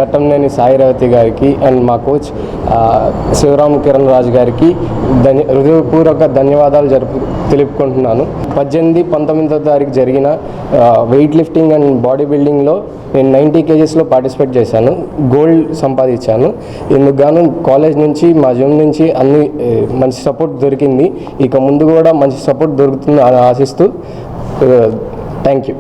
ఘట్టంనేని సాయిరవతి గారికి అండ్ మా కోచ్ శివరామ్ కిరణ్ రాజు గారికి హృదయపూర్వక ధన్యవాదాలు తెలుపుకుంటున్నాను. 18-19 తారీఖు జరిగిన వెయిట్ లిఫ్టింగ్ అండ్ బాడీ బిల్డింగ్లో నేను 90 kgsలో పార్టిసిపేట్ చేశాను. గోల్డ్ సంపాదించాను. ఇందుకు గాను కాలేజ్ నుంచి, మా జిమ్ నుంచి అన్ని మంచి సపోర్ట్ దొరికింది. ఇక ముందు కూడా మంచి సపోర్ట్ దొరుకుతుంది అని ఆశిస్తూ థ్యాంక్ యూ.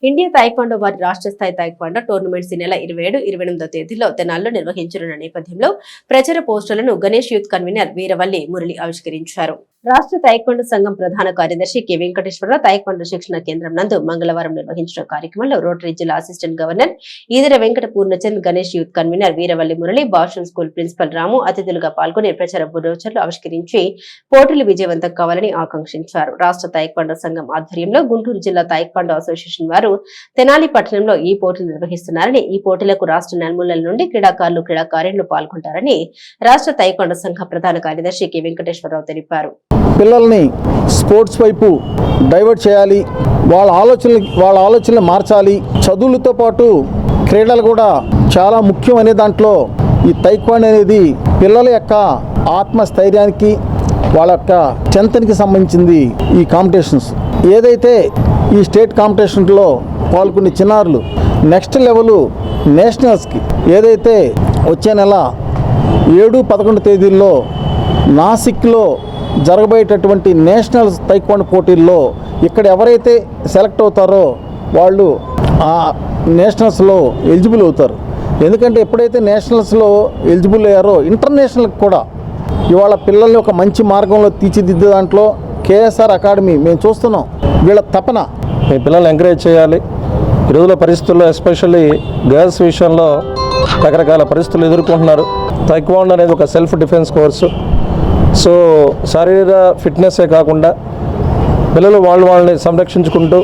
ఇండియా తాయిక్వాండో వారి రాష్ట్ర స్థాయి తాయిక్వాండో టోర్నమెంట్స్ ఈ నెల 27, 28వ తేదీల్లో తెనాల్లో నిర్వహించనున్న నేపథ్యంలో ప్రచార పోస్టర్లను గణేష్ యూత్ కన్వీనర్ వీరవల్లి మురళి ఆవిష్కరించారు. రాష్ట్ర తాయిక్వాండో సంఘం ప్రధాన కార్యదర్శి కె వెంకటేశ్వరరావు తాయిక్వాండో శిక్షణ కేంద్రం నందు మంగళవారం నిర్వహించిన కార్యక్రమంలో రోటరీ జిల్లా assistant governor Edara Venkata Purnachand, Ganesh youth convener Veeravalli Murali, బాషన్ స్కూల్ ప్రిన్సిపల్ రాము అతిథులుగా పాల్గొని ప్రచార బ్రోచర్లు ఆవిష్కరించి పోటీలు విజయవంతం కావాలని ఆకాంక్షించారు. రాష్ట్ర తాయిక్వాండో సంఘం ఆధ్వర్యంలో గుంటూరు జిల్లా తాయిక్వాండో అసోసియేషన్ వారు తెనాలి పట్టణంలో ఈ పోటీలు నిర్వహిస్తున్నారని, ఈ పోటీలకు రాష్ట్ర నలుమూలల నుండి క్రీడాకారులు, క్రీడాకారిణులు పాల్గొంటారని రాష్ట్ర తాయిక్వాండో సంఘ ప్రధాన కార్యదర్శి కె వెంకటేశ్వరరావు తెలిపారు. పిల్లల్ని స్పోర్ట్స్ వైపు డైవర్ట్ చేయాలి, వాళ్ళ ఆలోచనలు మార్చాలి. చదువులతో పాటు క్రీడలు కూడా చాలా ముఖ్యం అనే దాంట్లో ఈ తైక్వాండో అనేది పిల్లల యొక్క ఆత్మస్థైర్యానికి, వాళ్ళ యొక్క స్ట్రెంత్కి సంబంధించింది. ఈ కాంపిటీషన్స్ ఏదైతే ఈ స్టేట్ కాంపిటీషన్లో పాల్గొనే చిన్నారులు నెక్స్ట్ లెవెల్ నేషనల్స్కి ఏదైతే వచ్చే నెల 7, 11 తేదీల్లో నాసిక్లో జరగబోయేటటువంటి నేషనల్ తైక్వాండో పోటీల్లో ఇక్కడ ఎవరైతే సెలెక్ట్ అవుతారో వాళ్ళు ఆ నేషనల్స్లో ఎలిజిబుల్ అవుతారు. ఎందుకంటే ఎప్పుడైతే నేషనల్స్లో ఎలిజిబుల్ అయ్యారో ఇంటర్నేషనల్కి కూడా ఇవాళ పిల్లల్ని ఒక మంచి మార్గంలో తీర్చిదిద్దే దాంట్లో కేఎస్ఆర్ అకాడమీ మేము చూస్తున్నాం. వీళ్ళ తపన మీ పిల్లల్ని ఎంకరేజ్ చేయాలి. ఈ రోజుల పరిస్థితుల్లో ఎస్పెషల్లీ గర్ల్స్ విషయంలో రకరకాల పరిస్థితులు ఎదుర్కొంటున్నారు. తైక్వాండో అనేది ఒక సెల్ఫ్ డిఫెన్స్ కోర్సు. సో శారీరక ఫిట్నెస్సే కాకుండా పిల్లలు వాళ్ళని సంరక్షించుకుంటూ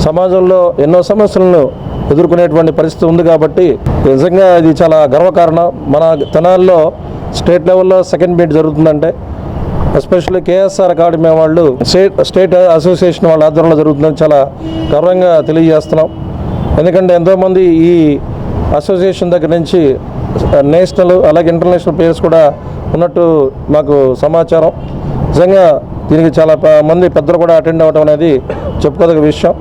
సమాజంలో ఎన్నో సమస్యలను ఎదుర్కొనేటువంటి పరిస్థితి ఉంది. కాబట్టి నిజంగా ఇది చాలా గర్వకారణం. మన తెనాల్లో స్టేట్ లెవెల్లో సెకండ్ మీట్ జరుగుతుందంటే ఎస్పెషల్లీ కేఎస్ఆర్ అకాడమీ వాళ్ళు స్టేట్ అసోసియేషన్ వాళ్ళ ఆధ్వర్యంలో జరుగుతుందని చాలా గర్వంగా తెలియజేస్తున్నాం. ఎందుకంటే ఎంతోమంది ఈ అసోసియేషన్ దగ్గర నుంచి నేషనల్ అలాగే ఇంటర్నేషనల్ ప్లేయర్స్ కూడా ఉన్నట్టు మాకు సమాచారం. నిజంగా దీనికి చాలా మంది పెద్దలు కూడా అటెండ్ అవ్వడం అనేది చెప్పుకోదగ్గ విషయం.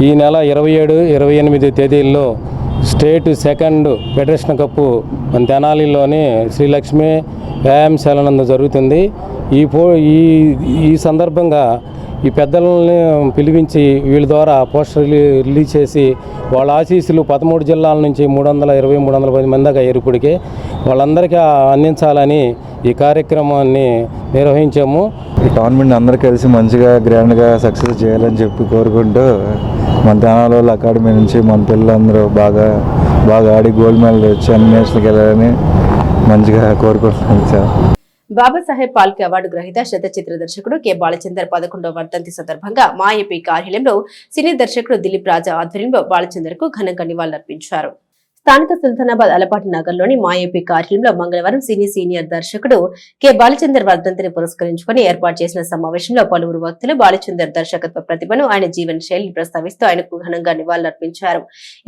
ఈ నెల 27, 28 తేదీల్లో స్టేట్ సెకండ్ ఫెడరేషన్ కప్పు మన తెనాలిలోని శ్రీలక్ష్మి వ్యాయామశాల నందు జరుగుతుంది. ఈ సందర్భంగా ఈ పెద్దలని పిలిపించి వీళ్ళ ద్వారా పోస్టర్ రిలీజ్ చేసి వాళ్ళ ఆశీస్సులు 13 జిల్లాల నుంచి 320, 310 మంది దాకా ఇప్పటికే వాళ్ళందరికీ అందించాలని ఈ కార్యక్రమాన్ని నిర్వహించాము. ఈ టోర్నమెంట్ అందరూ కలిసి మంచిగా గ్రాండ్గా సక్సెస్ చేయాలని చెప్పి కోరుకుంటూ మన తెనాలి అకాడమీ నుంచి మన పిల్లలందరూ బాగా ఆడి గోల్డ్ మెడల్ వచ్చి అన్ని నేషనల్కి వెళ్ళాలని మంచిగా కోరుకుంటున్నాను సార్. బాబాసాహెబ్ పాల్కే అవార్డు గ్రహీత శత చిత్ర దర్శకుడు కె బాలచందర్ 11వ వర్ధంతి సందర్భంగా మా ఏపీ కార్యాలయంలో సినీ దర్శకుడు దిలీప్ రాజా ఆధ్వర్యంలో బాలచందర్ కు ఘనంగా నివాళులర్పించారు. స్థానిక సుల్తానాబాద్ అలపాటి నగర్లోని మా ఏపీ కార్యాలయంలో మంగళవారం సీనియర్ దర్శకుడు కె బాలచందర్ వర్ధంతిని పురస్కరించుకుని ఏర్పాటు చేసిన సమావేశంలో పలువురు వక్తులు బాలచందర్ దర్శకత్వ ప్రతిభను, ఆయన జీవన శైలిని ప్రస్తావిస్తూ ఆయనకు ఘనంగా నివాళులర్పించారు.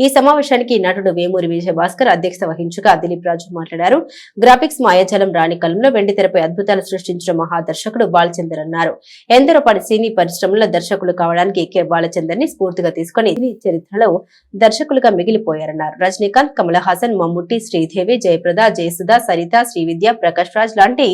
ఈ సమావేశానికి నటుడు వేమూరి విజయభాస్కర్ అధ్యక్షత వహించగా దిలీప్ రాజు మాట్లాడారు. గ్రాఫిక్స్ మాయాజలం రాణి కాలంలో వెండితెరపై అద్భుతాలు సృష్టించిన మహాదర్శకుడు బాలచందర్ అన్నారు. ఎందరో సినీ పరిశ్రమలో దర్శకులు కావడానికి కె బాలచందర్ ని స్ఫూర్తిగా తీసుకుని చరిత్రలో దర్శకులుగా మిగిలిపోయారన్నారు. రజనీకాంత్, కమల్ హాసన్, మమ్ముట్టి, శ్రీదేవి, జయప్రద, జయసుధ, సరిత, శ్రీవిద్య, ప్రకాష్ రాజ్ లాంటి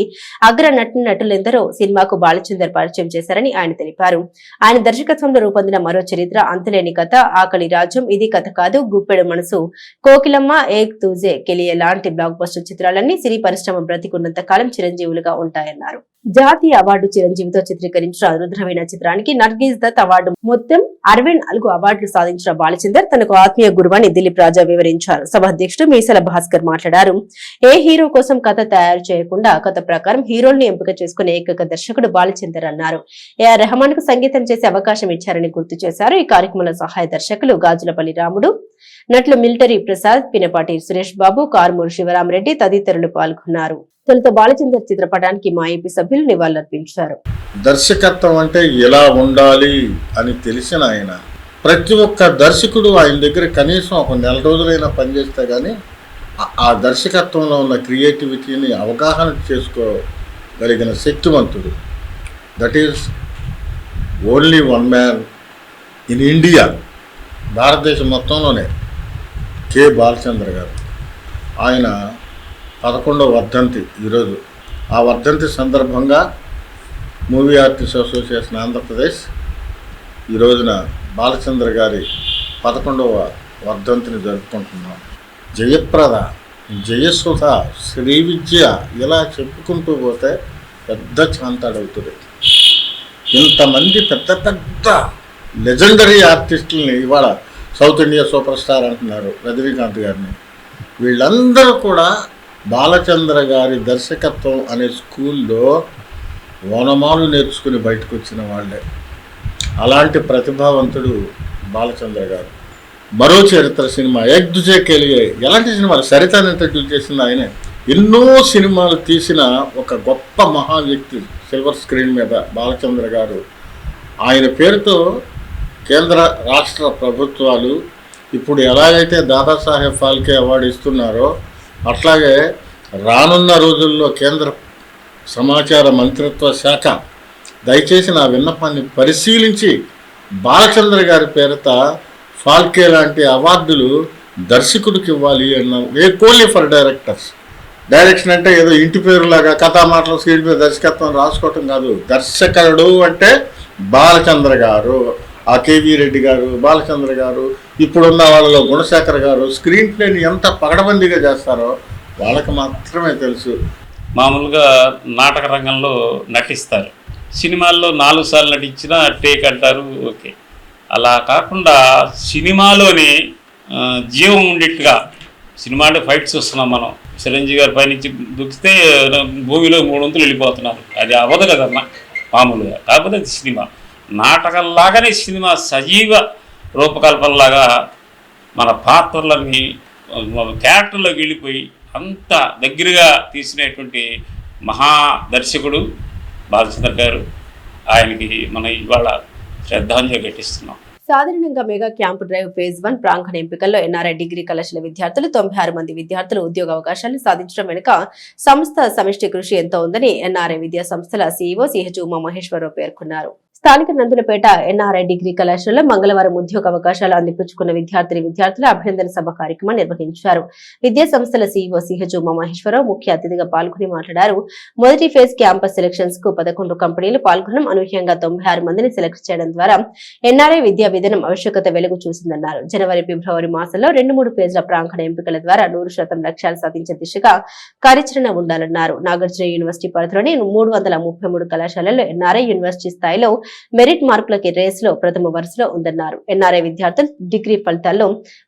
అగ్ర నటులెందరో సినిమాకు బాలచందర్ పరిచయం చేశారని ఆయన తెలిపారు. ఆయన దర్శకత్వంలో రూపొందిన మరో చరిత్ర, అంతులేని కథ, ఆకలి రాజ్యం, ఇది కథ కాదు, గుప్పెడు మనసు, కోకిలమ్మ, ఏక్ తూజే కెలియే లాంటి బ్లాక్ బస్టర్ చిత్రాలన్నీ సినీ పరిశ్రమ బ్రతికున్నంత కాలం చిరంజీవులుగా ఉంటాయన్నారు. జాతీయ అవార్డు చిరంజీవితో చిత్రీకరించిన రుద్రవీణ చిత్రానికి నర్గీస్ దత్ అవార్డు, మొత్తం 64 అవార్డులు సాధించిన బాలచందర్ తనకు ఆత్మీయ గురువని దిలీప్ రాజా వివరించారు. సభ అధ్యక్షుడు మీసల భాస్కర్ మాట్లాడారు. ఏ హీరో కోసం కథ తయారు చేయకుండా కథ ప్రకారం హీరోల్ని ఎంపిక చేసుకునే ఏకైక దర్శకుడు బాలచందర్ అన్నారు. ఏఆర్ రెహమాన్ కు సంగీతం చేసే అవకాశం ఇచ్చారని గుర్తు చేశారు. ఈ కార్యక్రమంలో సహాయ దర్శకులు గాజులపల్లి రాముడు, నటులు మిలిటరీ ప్రసాద్, పినపాటి సురేష్ బాబు, కారుమూరు శివరామరెడ్డి తదితరులు పాల్గొన్నారు. తొలుత బాలచందర్ చిత్రపటానికి మా ఏపీ సభ్యులు నివాళులర్పించారు. దర్శకత్వం అంటే ఎలా ఉండాలి అని తెలిసిన ఆయన ప్రతి ఒక్క దర్శకుడు ఆయన దగ్గర కనీసం ఒక నెల రోజులైనా పనిచేస్తే కానీ ఆ దర్శకత్వంలో ఉన్న క్రియేటివిటీని అవగాహన చేసుకోగలిగిన శక్తివంతుడు. That is only one man in India, భారతదేశం మొత్తంలోనే కె బాలచందర్ గారు. ఆయన 11వ వర్ధంతి ఈరోజు. ఆ వర్ధంతి సందర్భంగా మూవీ ఆర్టిస్ట్ అసోసియేషన్ ఆంధ్రప్రదేశ్ ఈ రోజున బాలచందర్ గారి 11వ వర్ధంతిని జరుపుకుంటున్నాం. జయప్రద, జయసుధ, శ్రీ విద్య ఇలా చెప్పుకుంటూ పోతే పెద్ద చాంతాడవుతుంది. ఇంతమంది పెద్ద పెద్ద లెజెండరీ ఆర్టిస్టులని ఇవాళ సౌత్ ఇండియా సూపర్ స్టార్ అంటున్నారు రజనీకాంత్ గారిని. వీళ్ళందరూ కూడా బాలచంద్ర గారి దర్శకత్వం అనే స్కూల్లో ఓనమాలు నేర్చుకుని బయటకు వచ్చిన వాళ్ళే. అలాంటి ప్రతిభావంతుడు బాలచంద్ర గారు. మరో చరిత్ర సినిమా ఏక్ దుజే కే లియే, ఎలాంటి సినిమాలు, సరితాను ఇంట్రడ్యూస్ చేసింది ఆయనే. ఎన్నో సినిమాలు తీసిన ఒక గొప్ప మహా వ్యక్తి సిల్వర్ స్క్రీన్ మీద బాలచంద్ర గారు. ఆయన పేరుతో కేంద్ర రాష్ట్ర ప్రభుత్వాలు ఇప్పుడు ఎలాగైతే దాదాసాహెబ్ ఫాల్కే అవార్డు ఇస్తున్నారో అట్లాగే రానున్న రోజుల్లో కేంద్ర సమాచార మంత్రిత్వ శాఖ దయచేసి నా విన్నపాన్ని పరిశీలించి బాలచంద్ర గారి పేరిట ఫాల్కే లాంటి అవార్డులు దర్శకుడికి ఇవ్వాలి అన్నాం. Only for directors. డైరెక్షన్ అంటే ఏదో ఇంటి పేరులాగా కథా మాటలు స్క్రీన్ మీద దర్శకత్వం రాసుకోవటం కాదు. దర్శకుడు అంటే బాలచంద్ర గారు, ఆ కేవీ రెడ్డి గారు, బాలచంద్ర గారు, ఇప్పుడున్న వాళ్ళలో గుణశేఖర్ గారు స్క్రీన్ ప్లేని ఎంత పగడబందీగా చేస్తారో వాళ్ళకి మాత్రమే తెలుసు. మామూలుగా నాటక రంగంలో నటిస్తారు, సినిమాల్లో 4 సార్లు నటించినా టేక్ అంటారు, ఓకే. అలా కాకుండా సినిమాలోనే జీవం ఉండేట్టుగా, సినిమా అంటే ఫైట్స్ వస్తున్నాం మనం, చిరంజీవి గారి పైనుంచి దూకితే భూమిలో 3 వంతులు వెళ్ళిపోతున్నారు, అది అవ్వదు కదమ్మా మామూలుగా. కాకపోతే అది సినిమా నాటకంలాగానే సినిమా సజీవ రూపకల్పనలాగా మన పాత్రలని క్యారెక్టర్లోకి వెళ్ళిపోయి అంత దగ్గరగా తీసినటువంటి మహా దర్శకుడు బాలచంద్ర గారు. ఆయనకి మనం ఇవాళ శ్రద్ధాంజలి ఘటిస్తున్నాం. సాధారణంగా మెగా క్యాంపు డ్రైవ్ ఫేజ్ 1 ప్రాంగణ ఎంపికల్లో ఎన్ఆర్ఐ డిగ్రీ కళాశాల విద్యార్థులు 96 మంది విద్యార్థులు ఉద్యోగ అవకాశాలను సాధించడం వెనుక సంస్థ సమిష్టి కృషి ఎంతో ఉందని ఎన్ఆర్ఐ విద్యా సంస్థల సీఈఓ సిహెచ్ ఉమా మహేశ్వరరావు పేర్కొన్నారు. స్థానిక నందులపేట ఎన్ఆర్ఐ డిగ్రీ కళాశాలలో మంగళవారం ఉద్యోగ అవకాశాలు అందిపుచ్చుకున్న విద్యార్థుల అభినందన సభ కార్యక్రమం నిర్వహించారు. విద్యా సంస్థల సీఈఓ సిహెచ్ ఉమా మహేశ్వరరావు ముఖ్య అతిథిగా పాల్గొని మాట్లాడారు. మొదటి ఫేజ్ క్యాంపస్ సెలక్షన్స్ కు 11 కంపెనీలు పాల్గొనడం, అనూహ్యంగా 96 మందిని సెలెక్ట్ చేయడం ద్వారా ఎన్ఆర్ఐ విద్యా విధానం ఆవశ్యకత వెలుగు చూసిందన్నారు. జనవరి, ఫిబ్రవరి మాసంలో 2-3 పేజ్ల ప్రాంగణ ఎంపికల ద్వారా 100% లక్ష్యాలు సాధించే దిశగా కార్యాచరణ ఉండాలన్నారు. నాగార్జున యూనివర్సిటీ పరిధిలోని 333 కళాశాలల్లో ఎన్ఆర్ఐ యూనివర్సిటీ స్థాయిలో మెరిట్ మార్కులకి రేసులో ప్రథమ వరుసలో ఉందన్నారు. ఎన్ఆర్ఐ విద్యార్థులు డిగ్రీ ఫలితాల్లో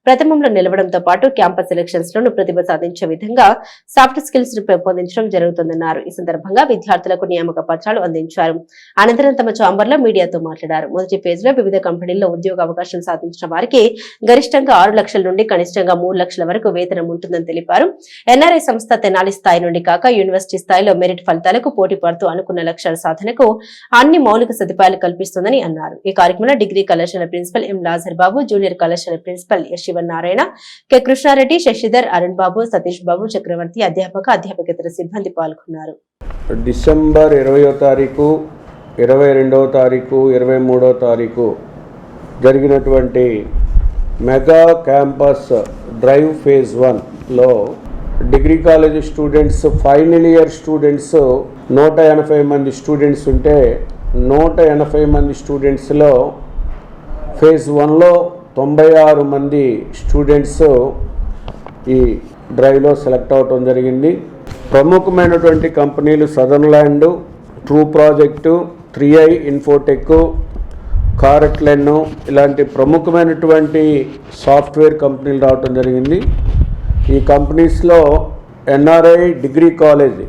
ప్రథమంలో నిలవడంతో పాటు క్యాంపస్ సెలక్షన్స్ లోను ప్రతిభ సాధించే విధంగా సాఫ్ట్ స్కిల్స్ ను పెంపొందించడం జరుగుతుందన్నారు. ఈ సందర్భంగా విద్యార్థులకు నియామక పత్రాలు అందించారు. అనంతరం తమ ఛాంబర్ లో మీడియాతో మాట్లాడారు. మొదటి ఫేజ్ లో వివిధ కంపెనీల్లో ఉద్యోగ అవకాశాలు సాధించిన వారికి గరిష్టంగా 6 లక్షల నుండి కనిష్టంగా 3 లక్షల వరకు వేతనం ఉంటుందని తెలిపారు. ఎన్ఆర్ఐ సంస్థ తెనాలి స్థాయి నుండి కాక యూనివర్సిటీ స్థాయిలో మెరిట్ ఫలితాలకు పోటీ పడుతూ అనుకున్న లక్ష్యాల సాధనకు అన్ని మౌలిక సదుపాయాలు కల్పిస్తుందని అన్నారు. ఈ కార్యక్రమంలో డిగ్రీ కళాశాల principal M Lazar Babu, junior కళాశాల principal S Sivanarayana, K Krishna Reddy, Sasidhar, Arun Babu, Satish Babu, Chakravarthi, అధ్యాపకేతర సిబ్బంది పాల్గొన్నారు. డిసెంబర్ 20వ తారీఖు, 22వ తారీఖు, 23వ తారీఖు జరిగినటువంటి మెగా క్యాంపస్ డ్రైవ్ ఫేజ్ 1లో degree college students, final year students 180 మంది స్టూడెంట్స్ ఉంటే 180 మంది స్టూడెంట్స్లో ఫేజ్ 1లో 96 మంది స్టూడెంట్స్ ఈ డ్రైవ్లో సెలెక్ట్ అవటం జరిగింది. ప్రముఖమైనటువంటి కంపెనీలు Sutherland, True Project, 3i Infotech, CaratLane ఇలాంటి ప్రముఖమైనటువంటి సాఫ్ట్వేర్ కంపెనీలు రావటం జరిగింది. ఈ కంపెనీస్లో ఎన్ఆర్ఐ డిగ్రీ కాలేజ్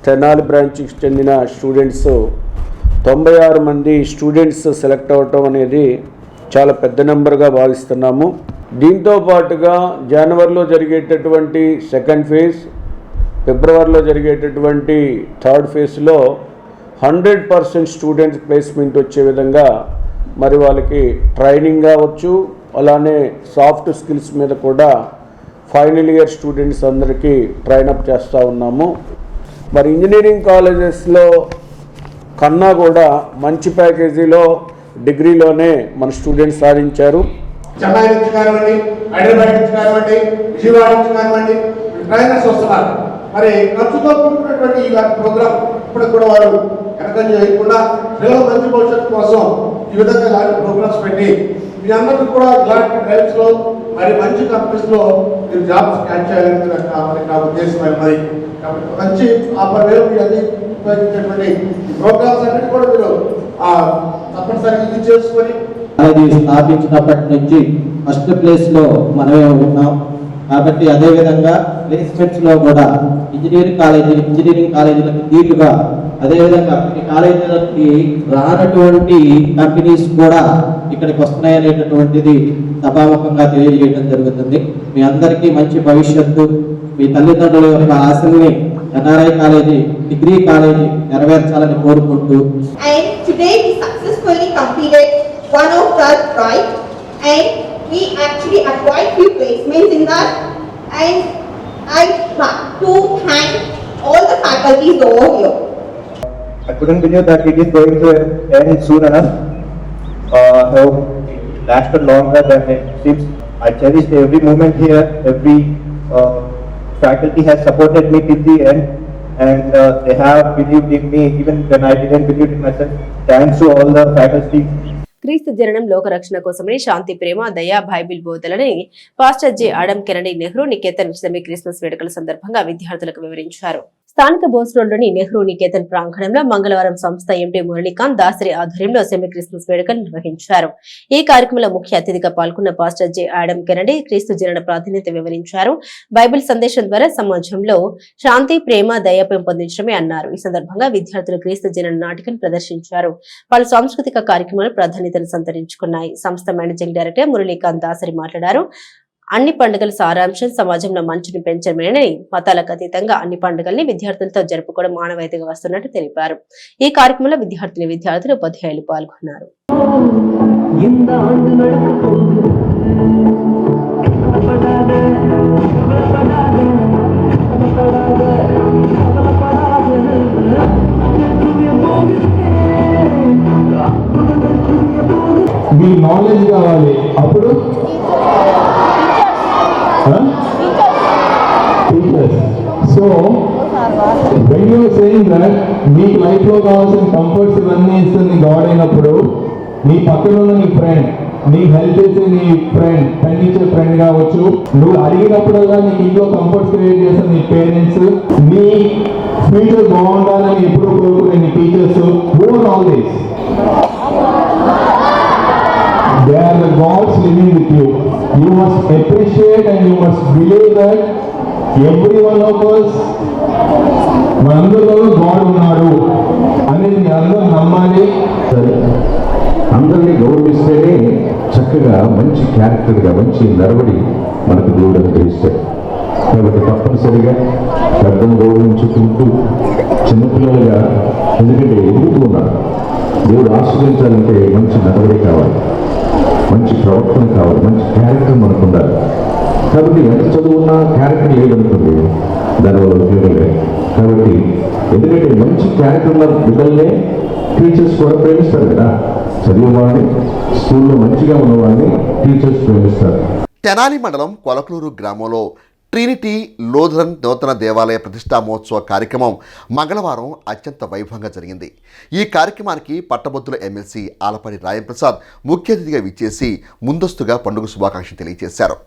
తెనాలి బ్రాంచ్కి చెందిన స్టూడెంట్స్ 96 మంది స్టూడెంట్స్ సెలెక్ట్ అవ్వటం అనేది చాలా పెద్ద నెంబర్గా భావిస్తున్నాము. దీంతో పాటుగా జనవరిలో జరిగేటటువంటి సెకండ్ ఫేజ్, ఫిబ్రవరిలో జరిగేటటువంటి థర్డ్ ఫేజ్లో 100% స్టూడెంట్స్ ప్లేస్మెంట్ వచ్చే విధంగా మరి వాళ్ళకి ట్రైనింగ్ కావచ్చు, అలానే సాఫ్ట్ స్కిల్స్ మీద కూడా ఫైనల్ ఇయర్ స్టూడెంట్స్ అందరికీ ట్రైనప్ చేస్తూ ఉన్నాము. మరి ఇంజనీరింగ్ కాలేజెస్లో కన్నా కూడా మంచి ప్యాకేజీలో డిగ్రీలోనే మన స్టూడెంట్స్ సాధించారు. చెన్నై నుంచి కానివ్వండి, హైదరాబాద్ నుంచి కానివ్వండి, విజయవాడ నుంచి కానివ్వండి ట్రైనర్స్ వస్తున్నారు. మరి ఖర్చుతో కూడుకున్నటువంటి ఈ ప్రోగ్రామ్ ఇప్పుడు కూడా వారు వెనకంజ చేయకుండా పిల్లల మంచి భవిష్యత్తు కోసం ఈ విధంగా ఇలాంటి ప్రోగ్రామ్స్ పెట్టి మీ అందరికీ కూడా ఇలాంటి డ్రైవ్స్లో మరి మంచి కంపెనీస్లో మీరు జాబ్స్ క్యాచ్ చేయాలని నా ఉద్దేశం మరి. కాబట్టి మంచి ఆపరేట్ అన్ని ఉపయోగించేటువంటి ఈ ప్రోగ్రామ్స్ అన్నిటి కూడా మీరు తప్పనిసరిగా ఇది చేసుకొని అది స్థాపించినప్పటి నుంచి ఫస్ట్ ప్లేస్లో మనమే ఉన్నాం. కాబట్టి అదేవిధంగా ప్లేస్మెంట్స్లో కూడా ఇంజనీరింగ్ కాలేజీలకు దీటుగా అదేవిధంగా ఈ కాలేజీలకి రానటువంటి కంపెనీస్ కూడా ఇక్కడికి వస్తున్నాయనేటటువంటిది సభాముఖంగా తెలియజేయడం జరుగుతుంది. మీ అందరికీ మంచి భవిష్యత్తు, మీ తల్లిదండ్రుల యొక్క ఆశల్ని ఎన్ఆర్ఐ కాలేజీ డిగ్రీ కాలేజీ నెరవేర్చాలని కోరుకుంటూ one of that right, and we actually acquired few placements in that, and I want to thank all the faculties over here. I couldn't believe that it is going to end soon enough. I hope it lasted longer than it seems. I cherish every moment here. Every faculty has supported me till the end, and they have believed in me even when I didn't believe in myself. Thanks to all the faculty. క్రీస్తు జననం లోక రక్షణ కోసమని శాంతి ప్రేమ దయా Bible బోధలని pastor J Adam Kennedy Nehru Niketan semi Christmas వేడుకల సందర్భంగా విద్యార్థులకు వివరించారు. స్థానిక బోస్ రోడ్లోని నెహ్రూ నికేతన్ ప్రాంగణంలో మంగళవారం సంస్థ ఎండీ మురళీకాంత్ దాసరి ఆధ్వర్యంలో సెమీ క్రిస్మస్ వేడుకలు నిర్వహించారు. ఈ కార్యక్రమంలో ముఖ్య అతిథిగా పాల్గొన్న పాస్టర్ జె ఆడమ్ కెనడీ క్రీస్తు జనన ప్రాధాన్యత వివరించారు. బైబిల్ సందేశం ద్వారా సమాజంలో శాంతి ప్రేమ దయ పెంపొందించడమే అన్నారు. ఈ సందర్భంగా విద్యార్థులు క్రీస్తు జనన నాటికను ప్రదర్శించారు. పలు సాంస్కృతిక కార్యక్రమాలు ప్రాధాన్యతను సంతరించుకున్నాయి. సంస్థ మేనేజింగ్ డైరెక్టర్ మురళీకాంత్ దాసరి మాట్లాడారు. అన్ని పండుగల సారాంశం సమాజంలో మంచిని పెంచడమేనని, మతాలకు అతీతంగా అన్ని పండుగల్ని విద్యార్థులతో జరుపుకోవడం మానవాయితీగా వస్తున్నట్టు తెలిపారు. ఈ కార్యక్రమంలో విద్యార్థులు ఉపాధ్యాయులు పాల్గొన్నారు. మీ నాలెడ్జ్ కావాలి. అప్పుడు teachers. So when you saying that మీకు లైఫ్లో కావాల్సిన కంఫర్ట్స్ ఇవన్నీ ఇస్తుంది గాడ్ అయినప్పుడు, నీ పక్కన ఉన్న నీ ఫ్రెండ్, నీకు హెల్ప్ చేసే నీ ఫ్రెండ్, పెన్నిచ్చే ఫ్రెండ్ కావచ్చు, నువ్వు అడిగినప్పుడల్లా నీకు ఇంట్లో కంఫర్ట్స్ క్రియేట్ చేస్తే నీ పేరెంట్స్, నీ ఫ్యూచర్ బాగుండాలని ఎప్పుడు కోరుకునే నీ teachers, who are all these? They are the gods living with you. You must appreciate and you must believe that every one of us, మనందరిలో గాడ్ ఉన్నాడు అనేది అందరూ నమ్మాలి. అందరినీ గౌరవిస్తేనే చక్కగా మంచి క్యారెక్టర్గా మంచి నడవడి మనకు దేవుడు అనుగ్రహిస్తాడు. కాబట్టి తప్పనిసరిగా పెద్దను గౌరవించుకుంటూ చిన్నపిల్లలుగా, ఎందుకంటే ఎదుగుతూ ఉన్నారు, దేవుడు ఆశ్రయించాలంటే మంచి నడవడి కావాలి, మంచి ప్రవర్తన కావాలి, మంచి క్యారెక్టర్ మనకు ఉండాలి. కాబట్టి ఎంత చదువున్నా క్యారెక్టర్ లేదనుకోండి, దానివల్ల ఉపయోగం లేదు. కాబట్టి ఎందుకంటే మంచి క్యారెక్టర్ ఉన్న బిడ్డలనే టీచర్స్ కూడా ప్రేమిస్తారు కదా. చదివేవాడిని, స్కూల్లో మంచిగా ఉన్నవాడిని టీచర్స్ ప్రేమిస్తారు. తెనాలి మండలం కొలకలూరు గ్రామంలో ట్రినిటీ లూథరన్ నూతన దేవాలయ ప్రతిష్టా మహోత్సవ కార్యక్రమం మంగళవారం అత్యంత వైభవంగా జరిగింది. ఈ కార్యక్రమానికి పట్టభద్రుల ఎమ్మెల్సీ ఆలపాటి రాయంప్రసాద్ ముఖ్య అతిథిగా విచ్చేసి ముందస్తుగా పండుగ శుభాకాంక్షలు తెలియజేశారు.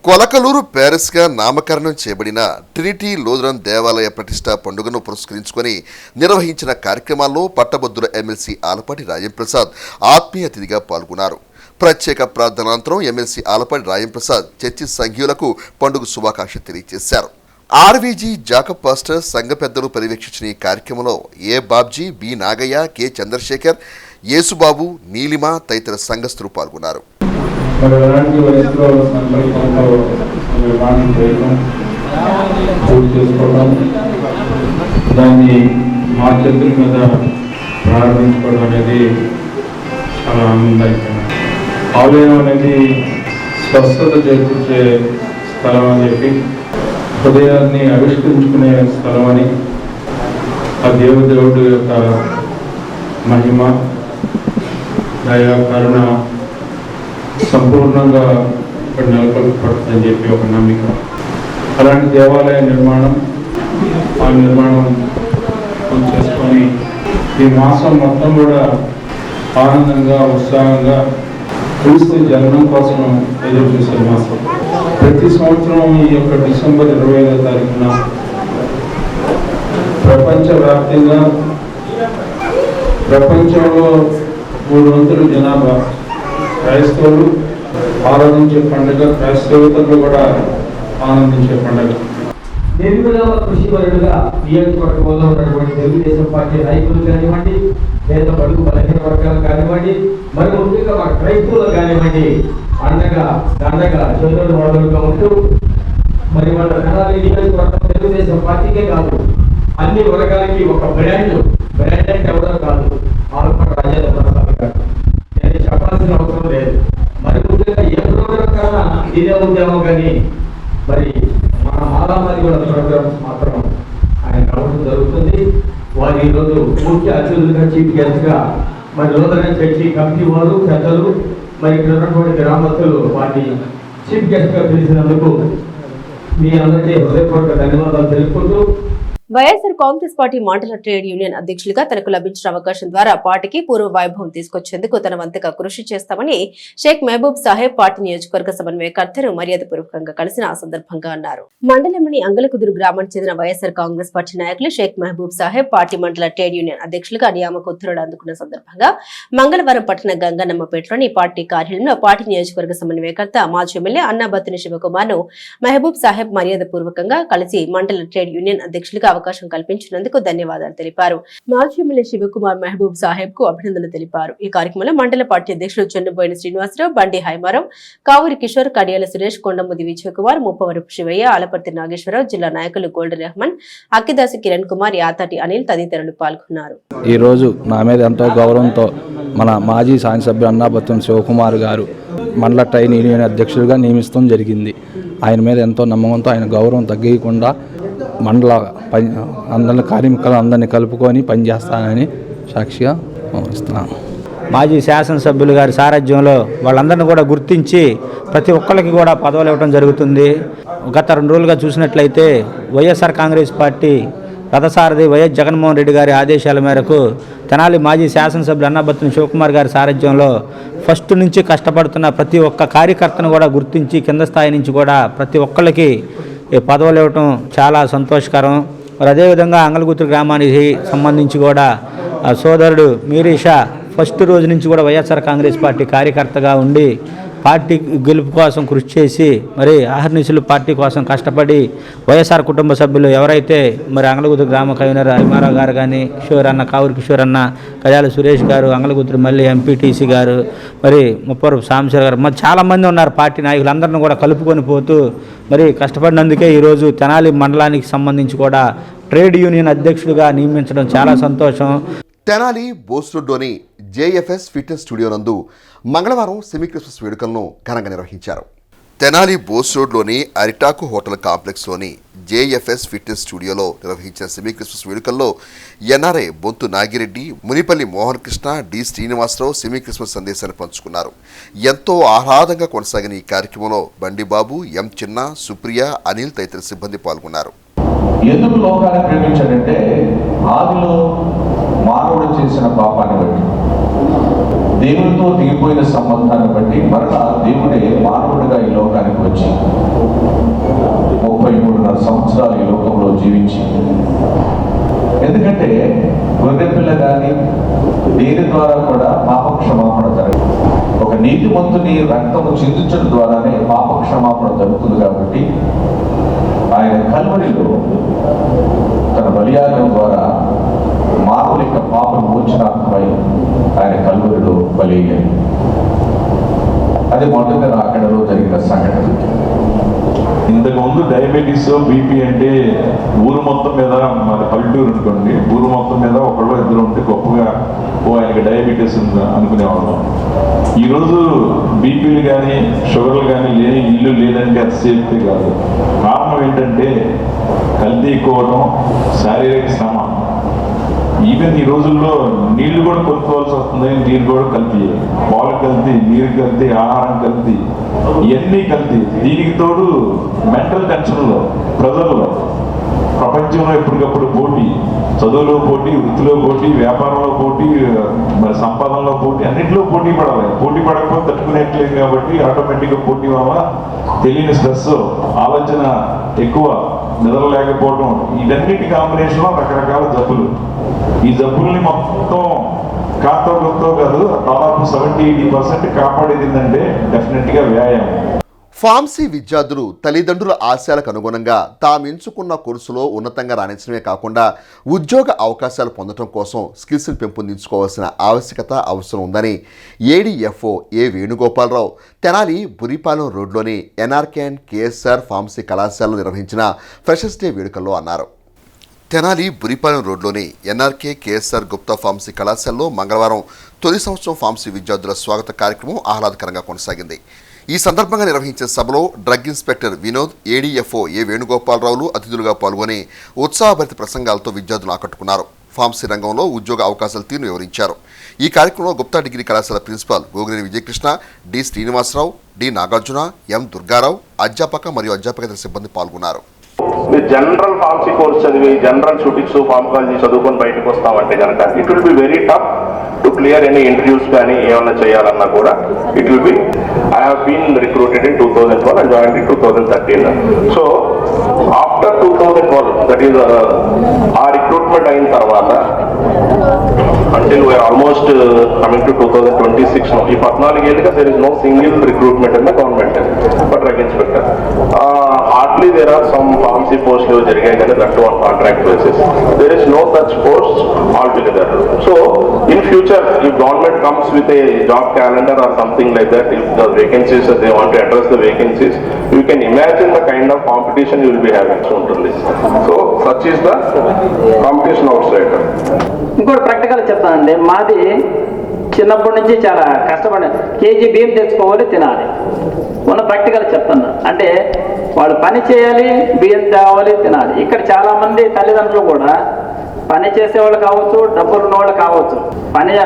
కొలకలూరు ప్యారిస్గా నామకరణం చేయబడిన ట్రినిటీ లూథరన్ దేవాలయ ప్రతిష్టా పండుగను పురస్కరించుకొని నిర్వహించిన కార్యక్రమాల్లో పట్టభద్రుల ఎమ్మెల్సీ ఆలపాటి రాయంప్రసాద్ ఆత్మీయ అతిథిగా పాల్గొన్నారు. ప్రత్యేక ప్రార్థనాంతరం ఎమ్మెల్సీ ఆలపాటి రాయంప్రసాద్ చర్చి సంఘీయులకు పండుగ శుభాకాంక్షలు తెలియజేశారు. ఆర్వీజీ జాకబ్ పాస్టర్ సంఘ పెద్దలు పర్యవేక్షించిన ఈ కార్యక్రమంలో ఏ బాబ్జీ, బి నాగయ్య, కె చంద్రశేఖర్, యేసుబాబు, నీలిమ తదితర సంఘస్థులు పాల్గొన్నారు. దాన్ని మా చేతుల మీద ప్రారంభించుకోవడం అనేది చాలా ఆనందకరం. ఆలయం అనేది స్వస్థత చేకూర్చే స్థలం అని చెప్పి, హృదయాన్ని ఆవిష్కరించుకునే స్థలం అని, ఆ దేవుడు యొక్క మహిమ, దయ, కరుణ సంపూర్ణంగా ఇక్కడ నెలకొల్పబడుతుందని చెప్పి ఒక నమ్మిక. అలాంటి దేవాలయ నిర్మాణం, ఆ నిర్మాణం చేసుకొని ఈ మాసం మొత్తం కూడా ఆనందంగా, ఉత్సాహంగా క్రీస్తు జననం కోసం ఎదురు చూసే మాసం. ప్రతి సంవత్సరం ఈ యొక్క డిసెంబర్ 25వ తారీఖున ప్రపంచవ్యాప్తంగా ప్రపంచంలో 3/4 జనాభా క్రైస్తవులు ఆరాధించే పండుగ, క్రైస్తవేతరులు కూడా ఆనందించే పండుగ. నిరుపేదల కృషిపరుడుగా నియోజకవర్గంలో ఉన్నటువంటి తెలుగుదేశం పార్టీ నాయకులు కానివ్వండి, పేద బడుగు బలహీన వర్గాలు కానివ్వండి, మరి ముఖ్యంగా మా క్రైస్తవులు కానివ్వండి, అండగా దండగా చదువులు వాళ్ళుగా ఉంటూ మరి వాళ్ళ తెనాలి నియోజకవర్గం తెలుగుదేశం పార్టీకే కాదు, అన్ని వర్గాలకి ఒక బ్రాండ్ అంటే ఎవరో కాదు, ఆలపాటి రాజేంద్ర ప్రసాద్ గారు. నేను చెప్పాల్సిన అవసరం లేదు. మరి ముఖ్యంగా ఏ ప్రోగ్రాం కన్నా ఇదే ఉద్యమం కానీ మరి మన మాలామాది కూడా ప్రోగ్రామ్స్ మాత్రం ఆయన రావడం జరుగుతుంది. వారు ఈరోజు ముఖ్య అతిథులుగా చీఫ్ గెస్ట్గా మరి నూతన చర్చి కమిటీ వారు పెద్దలు మరి ఇక్కడ ఉన్నటువంటి గ్రామస్తులు వారిని చీఫ్ గెస్ట్గా పిలిచినందుకు మీ అందరికీ హృదయపూర్వక ధన్యవాదాలు తెలుపుకుంటూ వైఎస్ఆర్ కాంగ్రెస్ పార్టీ మండల ట్రేడ్ యూనియన్ అధ్యక్షులుగా తనకు లభించిన అవకాశం ద్వారా పార్టీకి పూర్వ వైభవం తీసుకొచ్చేందుకు తన వంతుగా కృషి చేస్తామని షేక్ మహబూబ్ సాహెబ్ పార్టీ నియోజకవర్గ సమన్వయకర్తను మర్యాదపూర్వకంగా కలిసిన ఆ సందర్భంగా అన్నారు. మండలంలోని అంగలకుదురు గ్రామానికి చెందిన వైఎస్ఆర్ కాంగ్రెస్ పార్టీ నాయకులు షేక్ మహబూబ్ సాహెబ్ పార్టీ మండల ట్రేడ్ యూనియన్ అధ్యక్షులుగా నియామక ఉత్తర్వులు అందుకున్న సందర్భంగా మంగళవారం పట్టణ గంగన్నమ్మపేటలోని పార్టీ కార్యాలయంలో పార్టీ నియోజకవర్గ సమన్వయకర్త మాజీ ఎమ్మెల్యే అన్నాబత్తుని శివకుమార్ ను మహబూబ్ సాహెబ్ మర్యాదపూర్వకంగా కలిసి మండల ట్రేడ్ యూనియన్ అధ్యక్షులుగా అవకాశం కల్పించినందుకు ధన్యవాదాలు తెలిపారు. మాజీ ఎమ్మెల్యే శివకుమార్ మహబూబ్ సాహెబ్ కు అభినందనలు తెలిపారు. ఈ కార్యక్రమంలో మండల పార్టీ అధ్యక్షులు చెన్నుబోయిన శ్రీనివాసరావు, బండి హైమారావు, కావూరి కిషోర్, కడియాల సురేష్, కొండముది విజయకుమార్, ముప్పవరపు శివయ్య, ఆలపర్తి నాగేశ్వరరావు, జిల్లా నాయకులు గోల్డ్ రెహమాన్, అక్కిదాసి కిరణ్ కుమార్, యాతాటి అనిల్ తదితరులు పాల్గొన్నారు. ఈ రోజు నా మీద ఎంతో గౌరవంతో మన మాజీ శాసనసభ్యులు అన్నాబత్తుని శివకుమార్ గారు మండల ట్రైన్ యూనియన్ అధ్యక్షులుగా నియమించడం జరిగింది. ఆయన మీద ఎంతో నమ్మకంతో ఆయన గౌరవం తగ్గకుండా మండల అందరిని కార్మికులు అందరినీ కలుపుకొని పనిచేస్తానని సాక్షిగా ఇస్తున్నాను. మాజీ శాసనసభ్యులు గారి సారథ్యంలో వాళ్ళందరినీ కూడా గుర్తించి ప్రతి ఒక్కరికి కూడా పదవులు ఇవ్వడం జరుగుతుంది. గత 2 రోజులుగా చూసినట్లయితే వైఎస్ఆర్ కాంగ్రెస్ పార్టీ రథసారథి వైఎస్ జగన్మోహన్ రెడ్డి గారి ఆదేశాల మేరకు తెనాలి మాజీ శాసనసభ్యులు అన్నాబత్తుని శివకుమార్ గారి సారథ్యంలో ఫస్ట్ నుంచి కష్టపడుతున్న ప్రతి ఒక్క కార్యకర్తను కూడా గుర్తించి కింద స్థాయి నుంచి కూడా ప్రతి ఒక్కరికి పదవులు ఇవ్వటం చాలా సంతోషకరం. మరి అదేవిధంగా అంగలగుత్తు గ్రామానికి సంబంధించి కూడా సోదరుడు మీరీషా ఫస్ట్ రోజు నుంచి కూడా వైఎస్ఆర్ కాంగ్రెస్ పార్టీ కార్యకర్తగా ఉండి పార్టీ గెలుపు కోసం కృషి చేసి మరి ఆహర్నిశలు పార్టీ కోసం కష్టపడి వైఎస్ఆర్ కుటుంబ సభ్యులు ఎవరైతే మరి అంగలగుత్తు గ్రామ కన్వీనర్ హరిమారావు గారు కానీ, కిషోర్ అన్న, కావూరి కిషోర్ అన్న, కజాల సురేష్ గారు, అంగలగుత్తు మళ్ళీ ఎంపీటీసీ గారు, మరి ముప్పవరపు సాంబశివరావు గారు, మరి చాలామంది ఉన్నారు పార్టీ నాయకులు. అందరిని కూడా కలుపుకొని పోతూ మరి కష్టపడినందుకే ఈరోజు తెనాలి మండలానికి సంబంధించి కూడా ట్రేడ్ యూనియన్ అధ్యక్షుడిగా నియమించడం చాలా సంతోషం. తెనాలి బోస్ రోడ్లోని జేఎఫ్ఎస్ ఫిట్నెస్ స్టూడియో నందు మంగళవారం సెమీ క్రిస్మస్ వేడుకలను ఘనంగా నిర్వహించారు. తెనాలి బోస్ రోడ్లోని అరిటాకు హోటల్ కాంప్లెక్స్లోని జేఎఫ్ఎస్ ఫిట్నెస్ స్టూడియోలో నిర్వహించిన సెమీ క్రిస్మస్ వేడుకల్లో NRI Bonthu Nagireddy, Munipalli Mohan Krishna, D Srinivasarao semi Christmas సందేశాన్ని పంచుకున్నారు. ఎంతో ఆహ్లాదంగా కొనసాగిన ఈ కార్యక్రమంలో బండిబాబు, ఎం చిన్న, సుప్రియ, అనిల్ తదితర సిబ్బంది పాల్గొన్నారు. ఎందుకు లోకాన్ని ప్రేమించాడంటే ఆదిలో మానవుడు చేసిన పాపాన్ని బట్టి, దేవునితో దిగిపోయిన సంబంధాన్ని బట్టి మరలా దేవుడే మానవుడిగా ఈ లోకానికి వచ్చి 33.5 సంవత్సరాలు ఈ లోకంలో జీవించి, ఎందుకంటే గొర్రెపిల్ల కానీ దేని ద్వారా కూడా పాపక్షమాపణ జరగదు. ఒక నీతిమంతుని రక్తము చిందించడం ద్వారానే పాపక్షమాపణ జరుగుతుంది. కాబట్టి ఆయన కల్వరిలో తన బలియాగం ద్వారా మానవుల యొక్క పాపం మోచనార్థమై ఆయన కల్వరిలో బలి అయ్యాడు. అది మొదటి రాకడలో జరిగిన సంఘటన. ఇంతకుముందు డయాబెటీస్, బీపీ అంటే ఊరు మొత్తం మీద, మన పల్లెటూరు అనుకోండి, ఊరు మొత్తం మీద ఒకళ్ళు ఇద్దరు ఉంటే గొప్పగా ఆయనకి డయాబెటీస్ అనుకునేవాళ్ళం. ఈరోజు బీపీలు కానీ షుగర్లు కానీ లేని ఇల్లు లేదంటే అతిశయోక్తి కాదు. కారణం ఏంటంటే కల్తీ ఎక్కువడం, శారీరక శ్రమ. ఈవెన్ ఈ రోజుల్లో నీళ్లు కూడా కొనుక్కోవాల్సి వస్తుంది. నీరు కూడా కల్తీ, పాలు కల్తీ, నీరు కల్తీ, ఆహారం కల్తీ, ఇవన్నీ కల్తీ. దీనికి తోడు మెంటల్ టెన్షన్లో ప్రజల్లో, ప్రపంచంలో ఎప్పటికప్పుడు పోటీ, చదువులో పోటీ, వృత్తిలో పోటీ, వ్యాపారంలో పోటీ, మరి సంపాదనలో పోటీ, అన్నింటిలో పోటీ పడాలి. పోటీ పడకపోతే తట్టుకునేట్లేదు కాబట్టి ఆటోమేటిక్గా పోటీ వల్ల తెలియని స్ట్రెస్, ఆలోచన ఎక్కువ, నిద్ర లేకపోవడం, వీటన్నిటి కాంబినేషన్లో రకరకాల జబ్బులు. ఈ జబ్బుల్ని మొత్తం కాతో కాదు, దాదాపు 70-80% కాపాడేది ఏంటంటే డెఫినెట్గా వ్యాయామం. ఫార్మసీ విద్యార్థులు తల్లిదండ్రుల ఆశయాలకు అనుగుణంగా తాము ఎంచుకున్న కోర్సులో ఉన్నతంగా రాణించడమే కాకుండా ఉద్యోగ అవకాశాలు పొందడం కోసం స్కిల్స్ని పెంపొందించుకోవాల్సిన ఆవశ్యకత అవసరం ఉందని ఏడీఎఫ్ఓ ఏ వేణుగోపాలరావు తెనాలి బురిపాలెం రోడ్లోని ఎన్ఆర్కే అండ్ కేఎస్ఆర్ ఫార్మసీ కళాశాలలో నిర్వహించిన ఫ్రెషర్స్ డే వేడుకల్లో అన్నారు. తెనాలి బురిపాలెం రోడ్లోని ఎన్ఆర్కే కేఎస్ఆర్ గుప్తా ఫార్మసీ కళాశాలలో మంగళవారం తొలి సంవత్సరం ఫార్మసీ విద్యార్థుల స్వాగత కార్యక్రమం ఆహ్లాదకరంగా కొనసాగింది. ఈ సందర్భంగా నిర్వహించిన సభలో డ్రగ్ ఇన్స్పెక్టర్ వినోద్, ఏడీఎఫ్ఓ ఏ వేణుగోపాలరావులు అతిథులుగా పాల్గొని ఉత్సాహభరిత ప్రసంగాలతో విద్యార్థులు ఆకట్టుకున్నారు. ఫార్మసీ రంగంలో ఉద్యోగ అవకాశాల తీరును వివరించారు. ఈ కార్యక్రమంలో గుప్తా డిగ్రీ కళాశాల principal Gogineni Vijayakrishna, D Srinivasarao, D Nagarjuna, M Durgarao, అధ్యాపక మరియు అధ్యాపకేతర సిబ్బంది పాల్గొన్నారు. మీరు జనరల్ ఫార్మసీ కోర్స్ చదివి జనరల్ షూటింగ్స్ ఫార్మకాలజీ చదువుకొని బయటకు వస్తామంటే కనుక it will be very tough to clear any interviews కానీ ఏమన్నా చేయాలన్నా కూడా it will be. I have been recruited in 2012 and join in 2013. So after 2012 that is ఆ రిక్రూట్మెంట్ అయిన తర్వాత until we are almost coming to 2026 now. ఈ 14 ఏళ్ళుగా there is no single recruitment in the government for drug inspector. Hardly there are some pharmacy posts జరిగాయి కానీ that on contract basis. There is no such posts altogether. So in future if government comes with a job calendar or something like that, if the vacancies they want to address the vacancies, you can imagine the kind of competition you will be having ఉంటుంది. So such is the competition outside. ఇంకోటి practical చెప్తానండి. మాది చిన్నప్పటి నుంచి చాలా కష్టపడి KG బియ్యం తెచ్చుకోవాలి, తినాలి. ఉన్న ప్రాక్టికల్ చెప్తున్నా. అంటే వాళ్ళు పని చేయాలి, బియ్యం తేవాలి, తినాలి. ఇక్కడ చాలా మంది తల్లిదండ్రులు కూడా పని చేసేవాళ్ళు కావచ్చు, డబ్బులు ఉన్న వాళ్ళు కావచ్చు.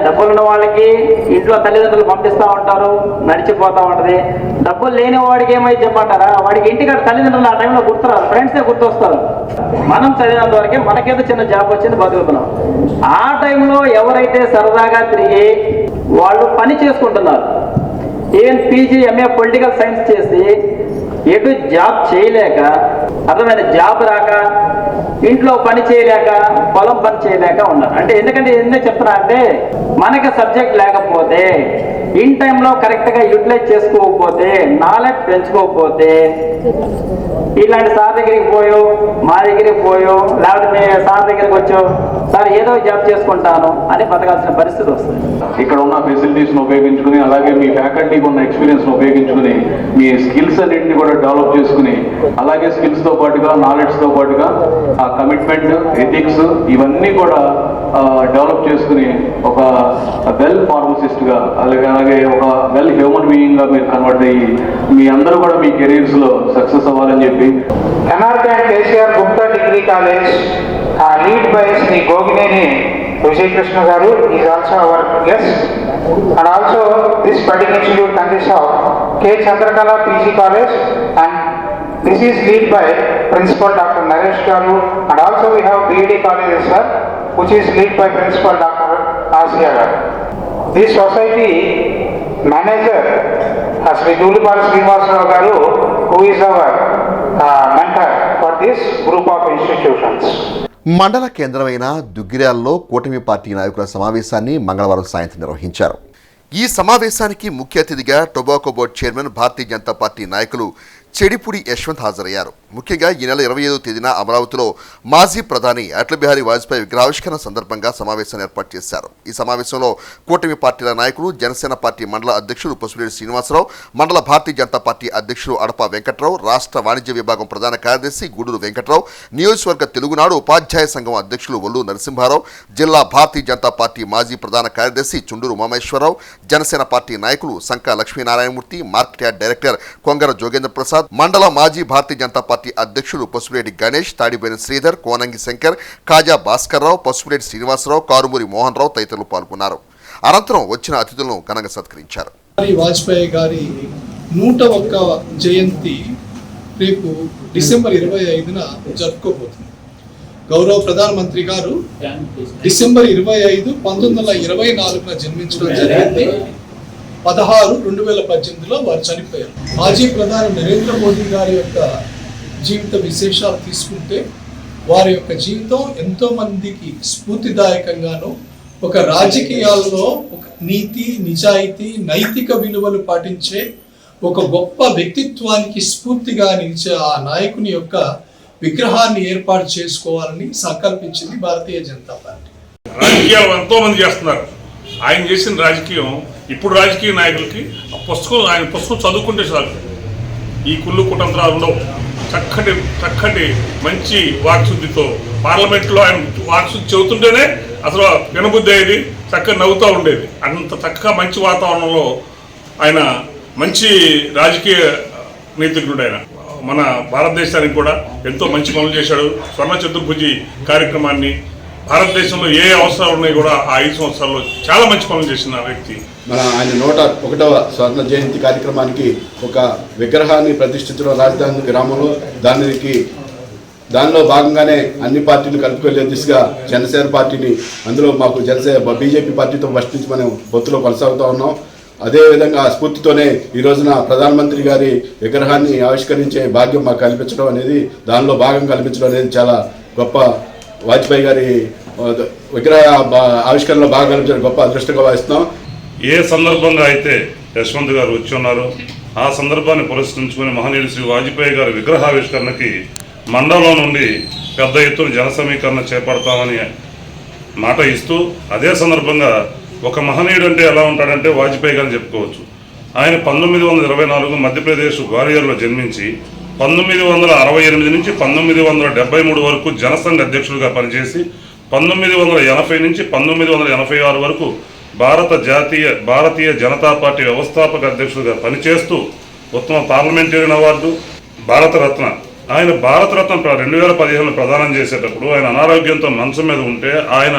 డబ్బులు ఉన్న వాళ్ళకి ఇంట్లో తల్లిదండ్రులు పంపిస్తూ ఉంటారు, నడిచిపోతూ ఉంటుంది. డబ్బులు లేని వాడికి ఏమైతే చెప్పంటారా, వాడికి ఇంటికాడ తల్లిదండ్రులు ఆ టైంలో గుర్తురారు, ఫ్రెండ్సే గుర్తొస్తారు. మనం చదివినంత వరకే మనకేదో చిన్న జాబ్ వచ్చింది, బతుకుతున్నాం. ఆ టైంలో ఎవరైతే సరదాగా తిరిగి వాళ్ళు పని చేసుకుంటున్నారు, even PG MA political science చేసి ఎటు జాబ్ చేయలేక, అర్థమైన జాబ్ రాక, ఇంట్లో పని చేయలేక, పొలం పని చేయలేక ఉన్నారు. అంటే ఎందుకంటే ఎందుకు చెప్తున్నా అంటే మనకి సబ్జెక్ట్ లేకపోతే, ఇన్ టైంలో కరెక్ట్గా యూటిలైజ్ చేసుకోకపోతే, నాలెడ్జ్ పెంచుకోకపోతే, ఇలాంటి సార్ దగ్గరికి పోయో, మా దగ్గరికి పోయో, లేకపోతే మీ సార్ దగ్గరికి వచ్చో, సార్ ఏదో జాబ్ చేసుకుంటాను అని బతకాల్సిన పరిస్థితి వస్తుంది. ఇక్కడ ఉన్న ఫెసిలిటీస్ను ఉపయోగించుకుని, అలాగే మీ ఫ్యాకల్టీకి ఉన్న ఎక్స్పీరియన్స్ను ఉపయోగించుకుని, మీ స్కిల్స్ అన్నింటినీ కూడా డెవలప్ చేసుకుని, అలాగే స్కిల్స్తో పాటుగా నాలెడ్జ్తో పాటుగా ఆ కమిట్మెంట్, ఎథిక్స్ ఇవన్నీ కూడా డెవలప్ చేసుకుని ఒక వెల్ ఫార్మసిస్ట్గా, అలాగే ఒక వెల్ హ్యూమన్ బీయింగ్గా మీరు కన్వర్ట్ అయ్యి మీ అందరూ కూడా మీ కెరీర్స్లో సక్సెస్ అవ్వాలని చెప్పి NRK and KCR Gupta degree college lead by Shri Gogineni Vijayakrishna గారు is also our guest. And also this budding institute consist of K Chandrakala PG college and this is lead by Principal Dr. Naresh Garu, and also we have BED college sir, which is lead by Principal Dr. Asiya Garu. This society manager Sri Dulipal Srinivasarao Garu, who is our mentor for this group of institutions. మండల కేంద్రమైన దుగ్గిరాల్లో కూటమి party నాయకుల సమావేశాన్ని మంగళవారం సాయంత్రం నిర్వహించారు. ఈ సమావేశానికి ముఖ్య అతిథిగా tobacco board chairman Bharatiya Janata party నాయకులు చెడిపూడి యశ్వంత్ హాజరయ్యారు. ముఖ్యంగా ఈ నెల 25వ తేదీన అమరావతిలో మాజీ ప్రధాని అటల్ బిహారీ వాజ్పేయి విగ్రహావిష్కరణ సందర్భంగా సమావేశాన్ని ఏర్పాటు చేశారు. ఈ సమావేశంలో కూటమి పార్టీల నాయకులు, జనసేన పార్టీ మండల అధ్యక్షులు పసుపులేటి శ్రీనివాసరావు, మండల భారతీయ జనతా పార్టీ అధ్యక్షులు అడప వెంకట్రావు, రాష్ట్ర వాణిజ్య విభాగం ప్రధాన కార్యదర్శి గూడూరు వెంకట్రావు, నియోజకవర్గ తెలుగునాడు ఉపాధ్యాయ సంఘం అధ్యక్షులు ఒల్లు నరసింహారావు, జిల్లా భారతీయ జనతా పార్టీ మాజీ ప్రధాన కార్యదర్శి చుండూరు ఉమామేశ్వరరావు, జనసేన పార్టీ నాయకులు Sanka Lakshminarayanamurthy, market yard director Kongara Jogendra Prasad, మండల మాజీ భారతీయ జనతా పార్టీ అధ్యక్షులు పసుపులేటి గణేష్, తాడిబోయిన శ్రీధర్, కోనంగి శంకర్, కాజా భాస్కర్రావు, పసుపులేటి శ్రీనివాసరావు, కారుమూరి మోహన్ రావు తదితరులు పాల్గొన్నారు. అనంతరం వచ్చిన అతిథులను ఘనంగా సత్కరించారు. వాజ్పేయి గారి 101వ జయంతి రేపు డిసెంబర్ 25న జరుపుకోబోతుంది. గౌరవ ప్రధానమంత్రి గారు డిసెంబర్ 25, 1924 జన్మించడం జరిగింది. 16/2018లో వారు చనిపోయారు. మాజీ ప్రధాని నరేంద్ర మోదీ గారి యొక్క జీవిత విశేషాలు తీసుకుంటే వారి యొక్క జీవితం ఎంతో మందికి స్ఫూర్తిదాయకంగాను, ఒక రాజకీయాల్లో ఒక నీతి, నిజాయితీ, నైతిక విలువలు పాటించే ఒక గొప్ప వ్యక్తిత్వానికి స్ఫూర్తిగా నిలిచే ఆ నాయకుని యొక్క విగ్రహాన్ని ఏర్పాటు చేసుకోవాలని సంకల్పించింది భారతీయ జనతా పార్టీ. రాజకీయాలు ఎంతో మంది చేస్తున్నారు. ఆయన చేసిన రాజకీయం ఇప్పుడు రాజకీయ నాయకులకి ఆయన పుస్తకం చదువుకుంటే చాలు, ఈ కుళ్ళు కుతంత్రాలు ఉండవు. చక్కటి మంచి వాక్శుద్ధితో పార్లమెంట్లో ఆయన వాక్శుద్ధి చెబుతుంటేనే అసలు వినబుద్ధి అయ్యేది, చక్కగా నవ్వుతూ ఉండేది. అంత చక్కగా మంచి వాతావరణంలో ఆయన మంచి రాజకీయ నీతిజ్ఞుడు. ఆయన మన భారతదేశానికి కూడా ఎంతో మంచి పనులు చేశాడు. స్వర్ణ చతుర్భుజి కార్యక్రమాన్ని భారతదేశంలో ఏ అవసరాలు ఉన్నాయి కూడా ఆ 5 సంవత్సరాల్లో చాలా మంచి పనులు చేసిన వ్యక్తి. మన ఆయన 101వ స్వర్ణ జయంతి కార్యక్రమానికి ఒక విగ్రహాన్ని ప్రతిష్ఠించడం రాజధాని గ్రామంలో, దానిలో భాగంగానే అన్ని పార్టీలు కలుపుకెళ్లే దిశగా జనసేన పార్టీని, అందులో మాకు బీజేపీ పార్టీతో ఫస్ట్ నుంచి మనం పొత్తులో కొనసాగుతూ ఉన్నాం. అదేవిధంగా స్ఫూర్తితోనే ఈ రోజున ప్రధానమంత్రి గారి విగ్రహాన్ని ఆవిష్కరించే భాగ్యం మాకు కల్పించడం అనేది, దానిలో భాగం కల్పించడం అనేది చాలా గొప్ప. వాజ్పేయి గారి విగ్రహ ఆవిష్కరణలో భాగం కల్పించడం గొప్ప అదృష్టంగా భావిస్తున్నాం. ఏ సందర్భంగా అయితే యశ్వంత్ గారు వచ్చి ఉన్నారో ఆ సందర్భాన్ని పురస్కరించుకుని మహనీయుడు శ్రీ వాజ్పేయి గారి విగ్రహావిష్కరణకి మండలం నుండి పెద్ద ఎత్తున జన సమీకరణ చేపడతామని మాట ఇస్తూ, అదే సందర్భంగా ఒక మహనీయుడు అంటే ఎలా ఉంటాడంటే వాజ్పేయి గారిని చెప్పుకోవచ్చు. ఆయన 1924 మధ్యప్రదేశ్ గ్వాలియర్లో జన్మించి 1968 నుంచి 1973 వరకు జనసంఘ అధ్యక్షుడిగా పనిచేసి 1980 నుంచి 1986 వరకు భారతీయ జనతా పార్టీ వ్యవస్థాపక అధ్యక్షుడిగా పనిచేస్తూ ఉత్తమ పార్లమెంటేరియన్ అవార్డు, భారతరత్న, ఆయన భారతరత్న 2015లో ప్రదానం చేసేటప్పుడు ఆయన అనారోగ్యంతో మంచం మీద ఉంటే ఆయన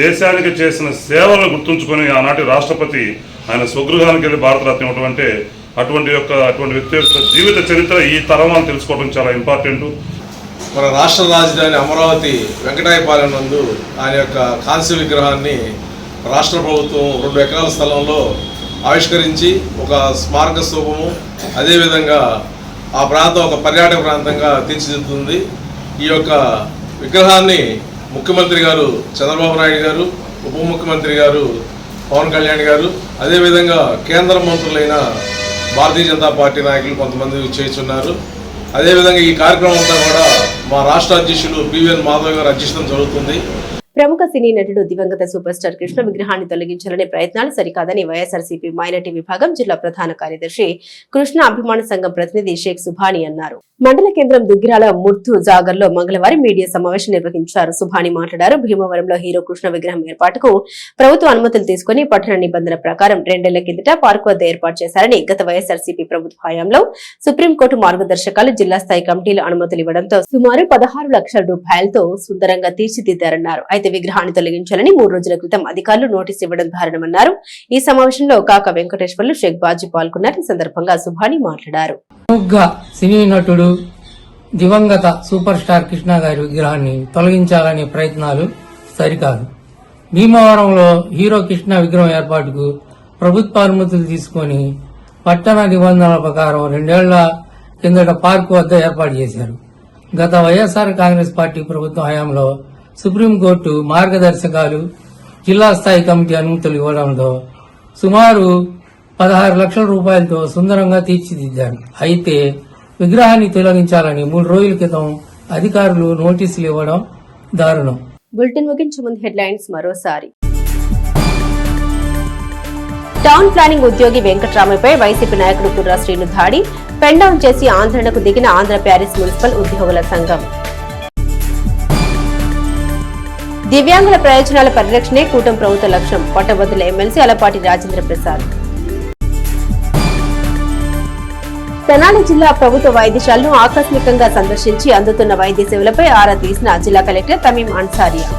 దేశానికి చేసిన సేవలను గుర్తుంచుకొని ఆనాటి రాష్ట్రపతి ఆయన స్వగృహానికి వెళ్ళి భారతరత్న ఇవ్వడం అంటే అటువంటి వ్యక్తి యొక్క జీవిత చరిత్ర ఈ తరం వాళ్ళు తెలుసుకోవడం చాలా ఇంపార్టెంట్. మన రాష్ట్ర రాజధాని అమరావతి వెంకటాయపాలెం నందు ఆయన యొక్క కాంస్య విగ్రహాన్ని రాష్ట్ర ప్రభుత్వం 2 ఎకరాల స్థలంలో ఆవిష్కరించి ఒక స్మారక స్తూపము, అదేవిధంగా ఆ ప్రాంతం ఒక పర్యాటక ప్రాంతంగా తీర్చిదిద్దుతుంది. ఈ యొక్క విగ్రహాన్ని ముఖ్యమంత్రి గారు చంద్రబాబు నాయుడు గారు, ఉప ముఖ్యమంత్రి గారు పవన్ కళ్యాణ్ గారు, అదేవిధంగా కేంద్ర మంత్రులైన భారతీయ జనతా పార్టీ నాయకులు కొంతమంది చేస్తున్నారు. అదేవిధంగా ఈ కార్యక్రమం అంతా కూడా మా రాష్ట్ర అధ్యక్షులు పివిఎన్ మాధవ్ గారు అధ్యక్షత జరుగుతుంది. ప్రముఖ సినీ నటుడు దివంగత సూపర్ స్టార్ కృష్ణ విగ్రహాన్ని తొలగించాలనే ప్రయత్నాలు సరికాదని వైఎస్ఆర్సీపీ మైనార్టీ విభాగం జిల్లా ప్రధాన కార్యదర్శి కృష్ణ అభిమాన సంఘం ప్రతినిధి షేక్ సుభాని అన్నారు. మండల కేంద్రం దుగ్గిరాల ముర్తు జాగర్ లో మంగళవారం మీడియా సమావేశం నిర్వహించారు. సుభాని మాట్లాడారు. భీమవరంలో హీరో కృష్ణ విగ్రహం ఏర్పాటుకు ప్రభుత్వ అనుమతులు తీసుకుని పట్టణ నిబంధనల ప్రకారం 2 ఏళ్ల కిందట పార్కు వద్ద ఏర్పాటు చేశారని, గత వైఎస్ఆర్సీపీ ప్రభుత్వ హయాంలో సుప్రీంకోర్టు మార్గదర్శకాలు జిల్లా స్థాయి కమిటీలు అనుమతులు ఇవ్వడంతో సుమారు 16 లక్షల రూపాయలతో సుందరంగా తీర్చిదిద్దారన్నారు. అయితే విగ్రహాన్ని తొలగించాలని 3 రోజుల క్రితం అధికారులు నోటీసు ఇవ్వడం దారుణమన్నారు. ఈ సమావేశంలో కాక వెంకటేశ్వర్లు, షేక్ బాజీ పాల్గొన్నారు. ఈ సందర్భంగా సుభాని మాట్లాడారు. సినీ నటుడు దివంగత సూపర్ స్టార్ కృష్ణ గారి విగ్రహాన్ని తొలగించాలనే ప్రయత్నాలు సరికాదు. భీమవరంలో హీరో కృష్ణ విగ్రహం ఏర్పాటుకు ప్రభుత్వ అనుమతులు తీసుకుని పట్టణ నిబంధనల ప్రకారం 2 ఏళ్ల కిందట పార్కు వద్ద ఏర్పాటు చేశారు. గత వైఎస్ఆర్ కాంగ్రెస్ పార్టీ ప్రభుత్వ హయాంలో సుప్రీంకోర్టు మార్గదర్శకాలు జిల్లా స్థాయి కమిటీ అనుమతులు ఇవ్వడంతో సుమారు 16 లక్షల రూపాయలతో సుందరంగా తీర్చిదిద్దారు. అయితే విగ్రహాన్ని తొలగించాలని 3 రోజుల క్రితం అధికారులు నోటీసులు ఇవ్వడం దారుణం. బులెటిన్ ముగించే ముందు హెడ్లైన్స్ మరోసారి. టౌన్ ప్లానింగ్ ఉద్యోగి వెంకట్రామపై వైసీపీ నాయకుడు కుర్రా శ్రీను దాడి, పెండౌన్ చేసి ఆందోళనకు దిగిన ఆంధ్ర ప్యారిస్ మున్సిపల్ ఉద్యోగుల సంఘం. దివ్యాంగుల ప్రయోజనాల పరిరక్షణే కూటమి ప్రభుత్వ లక్ష్యం, పట్టభద్రుల ఎమ్మెల్సీ అలపాటి రాజేంద్ర ప్రసాద్. తెనాలి జిల్లా ప్రభుత్వ వైద్యశాలను ఆకస్మికంగా సందర్శించి అందుతున్న వైద్య సేవలపై ఆరా తీసిన జిల్లా కలెక్టర్ తమీం అన్సారియా.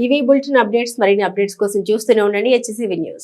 ఇవి బులెటిన్ అప్డేట్స్. మరిన్ని అప్డేట్స్ కోసం చూస్తూనే ఉండండి HCV న్యూస్.